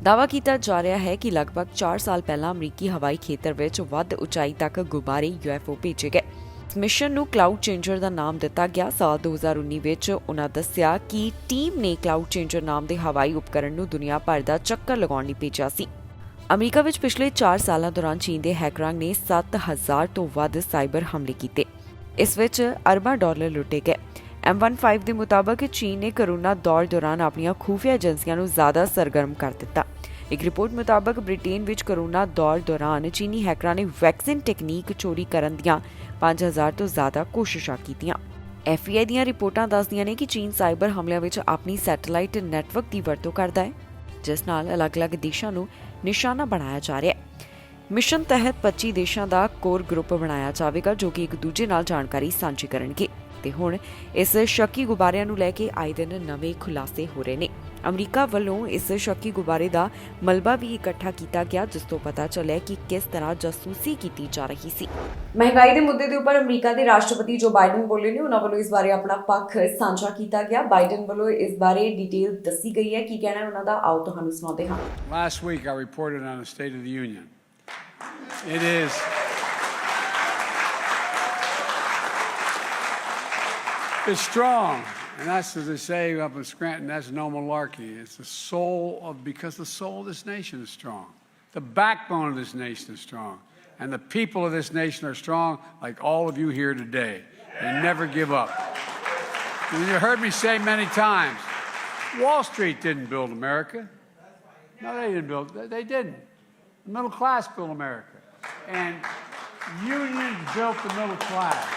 Speaker 2: ਦਾਅਵਾ ਕੀਤਾ ਜਾ ਰਿਹਾ ਹੈ ਕਿ ਲਗਭਗ 4 ਸਾਲ ਪਹਿਲਾਂ ਅਮਰੀਕੀ ਹਵਾਈ ਖੇਤਰ ਵਿੱਚ ਵੱਧ ਉਚਾਈ ਤੱਕ ਗੁਬਾਰੇ UFO ਭੇਜੇ ਗਏ। ਇਸ ਮਿਸ਼ਨ ਨੂੰ ਕਲਾਊਡ ਚੇਂਜਰ ਦਾ ਨਾਮ ਦਿੱਤਾ ਗਿਆ। ਸਾਲ 2019 ਵਿੱਚ ਉਨ੍ਹਾਂ ਦੱਸਿਆ ਕਿ ਟੀਮ ਨੇ ਕਲਾਊਡ ਚੇਂਜਰ ਨਾਮ ਦੇ ਹਵਾਈ ਉਪਕਰਣ ਨੂੰ ਦੁਨੀਆ ਭਰ ਦਾ ਚੱਕਰ ਲਗਾਉਣ ਲਈ ਭੇਜਿਆ ਸੀ। ਅਮਰੀਕਾ ਵਿੱਚ ਪਿਛਲੇ 4 ਸਾਲਾਂ ਦੌਰਾਨ ਚੀਨ ਦੇ ਹੈਕਰਾਂ ਨੇ 7000 ਤੋਂ ਵੱਧ ਸਾਈਬਰ ਹਮਲੇ ਕੀਤੇ। ਇਸ ਵਿੱਚ ਅਰਬਾਂ ਡਾਲਰ ਲੁੱਟੇ ਗਏ। M15 ਦੇ ਮੁਤਾਬਕ ਚੀਨ ਨੇ ਕੋਰੋਨਾ ਦੌਰ ਦੌਰਾਨ ਆਪਣੀਆਂ ਖੁਫੀਆ ਏਜੰਸੀਆਂ ਨੂੰ ਜ਼ਿਆਦਾ ਸਰਗਰਮ ਕਰ ਦਿੱਤਾ। ਇੱਕ ਰਿਪੋਰਟ ਮੁਤਾਬਕ ਬ੍ਰਿਟੇਨ ਵਿੱਚ ਕੋਰੋਨਾ ਦੌਰ ਦੌਰਾਨ ਚੀਨੀ ਹੈਕਰਾਂ ਨੇ ਵੈਕਸੀਨ ਟੈਕਨੀਕ ਚੋਰੀ ਕਰਨ ਦੀਆਂ 5000 ਤੋਂ ਜ਼ਿਆਦਾ ਕੋਸ਼ਿਸ਼ਾਂ ਕੀਤੀਆਂ। FBI ਦੀਆਂ ਰਿਪੋਰਟਾਂ ਦੱਸਦੀਆਂ ਨੇ ਕਿ ਚੀਨ ਸਾਈਬਰ ਹਮਲਿਆਂ ਵਿੱਚ ਆਪਣੀ ਸੈਟੇਲਾਈਟ ਨੈਟਵਰਕ ਦੀ ਵਰਤੋਂ ਕਰਦਾ ਹੈ, ਜਿਸ ਨਾਲ ਅਲੱਗ-ਅਲੱਗ ਦੇਸ਼ਾਂ ਨੂੰ ਨਿਸ਼ਾਨਾ ਬਣਾਇਆ ਜਾ ਰਿਹਾ ਹੈ। ਮਿਸ਼ਨ ਤਹਿਤ 25 ਦੇਸ਼ਾਂ ਦਾ ਕੋਰ ਗਰੁੱਪ ਬਣਾਇਆ ਜਾਵੇਗਾ, ਜੋ ਕਿ ਇੱਕ ਦੂਜੇ ਨਾਲ ਜਾਣਕਾਰੀ ਸਾਂਝੀ ਕਰਨਗੇ ਤੇ ਹੁਣ ਇਸ ਸ਼ੱਕੀ ਗੁਬਾਰਿਆਂ ਨੂੰ ਲੈ ਕੇ ਆਏ ਦਿਨ ਨਵੇਂ ਖੁਲਾਸੇ ਹੋ ਰਹੇ ਨੇ। ਅਮਰੀਕਾ ਵੱਲੋਂ ਇਸ ਸ਼ੱਕੀ ਗੁਬਾਰੇ ਦਾ ਮਲਬਾ ਵੀ ਇਕੱਠਾ ਕੀਤਾ ਗਿਆ, ਜਿਸ ਤੋਂ ਪਤਾ ਚੱਲਿਆ ਕਿ ਕਿਸ ਤਰ੍ਹਾਂ ਜਾਸੂਸੀ ਕੀਤੀ ਜਾ ਰਹੀ ਸੀ।
Speaker 1: ਮਹਿੰਗਾਈ ਦੇ ਮੁੱਦੇ ਦੇ ਉੱਪਰ ਅਮਰੀਕਾ ਦੇ ਰਾਸ਼ਟਰਪਤੀ ਜੋ ਬਾਈਡਨ ਬੋਲੇ ਨੇ, ਉਹਨਾਂ ਵੱਲੋਂ ਇਸ ਬਾਰੇ ਆਪਣਾ ਪੱਖ ਸਾਂਝਾ ਕੀਤਾ ਗਿਆ। ਬਾਈਡਨ ਵੱਲੋਂ ਇਸ ਬਾਰੇ ਡਿਟੇਲ ਦੱਸੀ ਗਈ ਹੈ। ਕੀ ਕਹਿਣਾ ਹੈ ਉਹਨਾਂ ਦਾ, ਆਓ ਤੁਹਾਨੂੰ ਸੁਣਾਉਂਦੇ ਹਾਂ।
Speaker 7: Last week I reported on the State of the Union. It's strong, and that's, as they say up in Scranton, that's no malarkey. It's the soul of, because the soul of this nation is strong. The backbone of this nation is strong. And the people of this nation are strong, like all of you here today. They never give up. And you heard me say many times, Wall Street didn't build America. No, they didn't build, they didn't. The middle class built America. And unions built the middle class.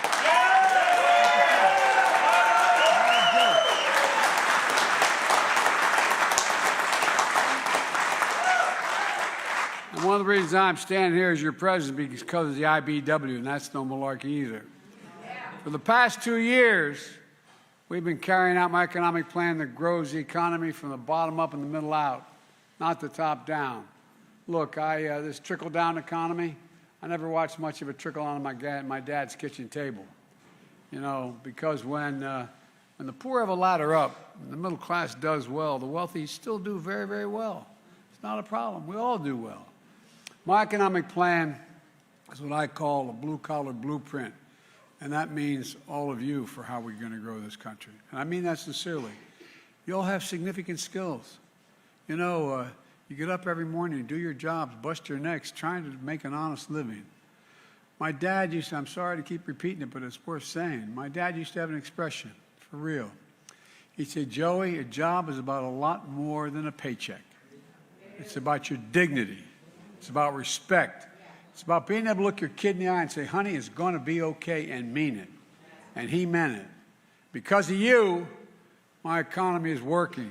Speaker 7: And one of the reasons I'm standing here as your president is because of the IBW, and that's no malarkey either. For the past 2 years, we've been carrying out my economic plan that grows the economy from the bottom up and the middle out, not the top down. Look, this trickle-down economy, I never watched much of it trickle on my dad's kitchen table. You know, because when the poor have a ladder up, and the middle class does well, the wealthy still do very, very well. It's not a problem. We all do well. My economic plan is what I call a blue-collar blueprint, and that means all of you for how we're going to grow this country. And I mean that sincerely. You all have significant skills. You know, you get up every morning, do your jobs, bust your necks, trying to make an honest living. My dad used to, I'm sorry to keep repeating it, but it's worth saying. My dad used to have an expression, for real. He said, Joey, a job is about a lot more than a paycheck. It's about your dignity. It's about respect. It's about being able to look your kid in the eye and say, honey, it's going to be okay, and mean it. And he meant it. Because of you, my economy is working.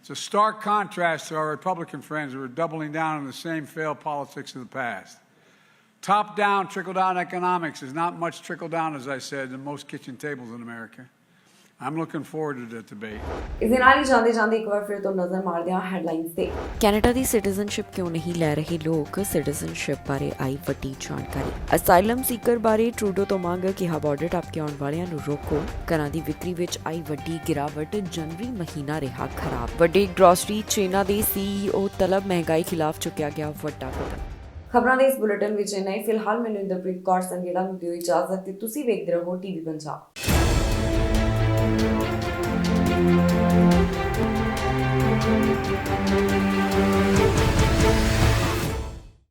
Speaker 7: It's a stark contrast to our Republican friends who are doubling down on the same failed politics of the past. Top-down, trickle-down economics is not much trickle-down, as I said, in most kitchen tables in America. I'm looking forward to the debate.
Speaker 1: ਇਸ ਦੇ ਨਾਲ ਹੀ ਜਾਂਦੇ ਇੱਕ ਵਾਰ ਫਿਰ ਤੋਂ ਨਜ਼ਰ ਮਾਰਦੇ ਹਾਂ ਹੈਡਲਾਈਨਸ ਤੇ।
Speaker 2: ਕੈਨੇਡਾ ਦੀ ਸਿਟੀਜ਼ਨਸ਼ਿਪ ਕਿਉਂ ਨਹੀਂ ਲੈ ਰਹੇ ਲੋਕ, ਸਿਟੀਜ਼ਨਸ਼ਿਪ ਬਾਰੇ ਆਈ ਵੱਡੀ ਜਾਣਕਾਰੀ। ਅਸਾਈਲਮ ਸੀਕਰ ਬਾਰੇ ਟਰੂਡੋ ਤੋਂ ਮੰਗ, ਕਿਹਾ ਬਾਰਡਰ ਟੱਪ ਕੇ ਆਉਣ ਵਾਲਿਆਂ ਨੂੰ ਰੋਕੋ। ਘਰਾਂ ਦੀ ਵਿਕਰੀ ਵਿੱਚ ਆਈ ਵੱਡੀ ਗਿਰਾਵਟ, ਜਨਵਰੀ ਮਹੀਨਾ ਰਿਹਾ ਖਰਾਬ। ਵੱਡੀ ਗ੍ਰੋਸਰੀ ਚੇਨਾਂ ਦੇ CEO ਤਲਬ, ਮਹਿੰਗਾਈ ਖਿਲਾਫ ਚੁੱਕਿਆ ਗਿਆ ਵੱਡਾ ਕਦਮ।
Speaker 1: ਖਬਰਾਂ ਦੇ ਇਸ ਬੁਲੇਟਿਨ ਵਿੱਚ ਇੰਨਾ ਹੀ। ਫਿਲਹਾਲ ਮੈਨੂੰ ਇੰਦਰਪ੍ਰੀਤ ਕੌਰ ਸੰਗੇੜਾ ਨੂੰ ਦਿਓ ਇਜਾਜ਼ਤ ਤੇ ਤੁਸੀਂ ਵੇਖਦੇ ਰਹੋ ਟੀਵੀ ਪੰਜਾਬ।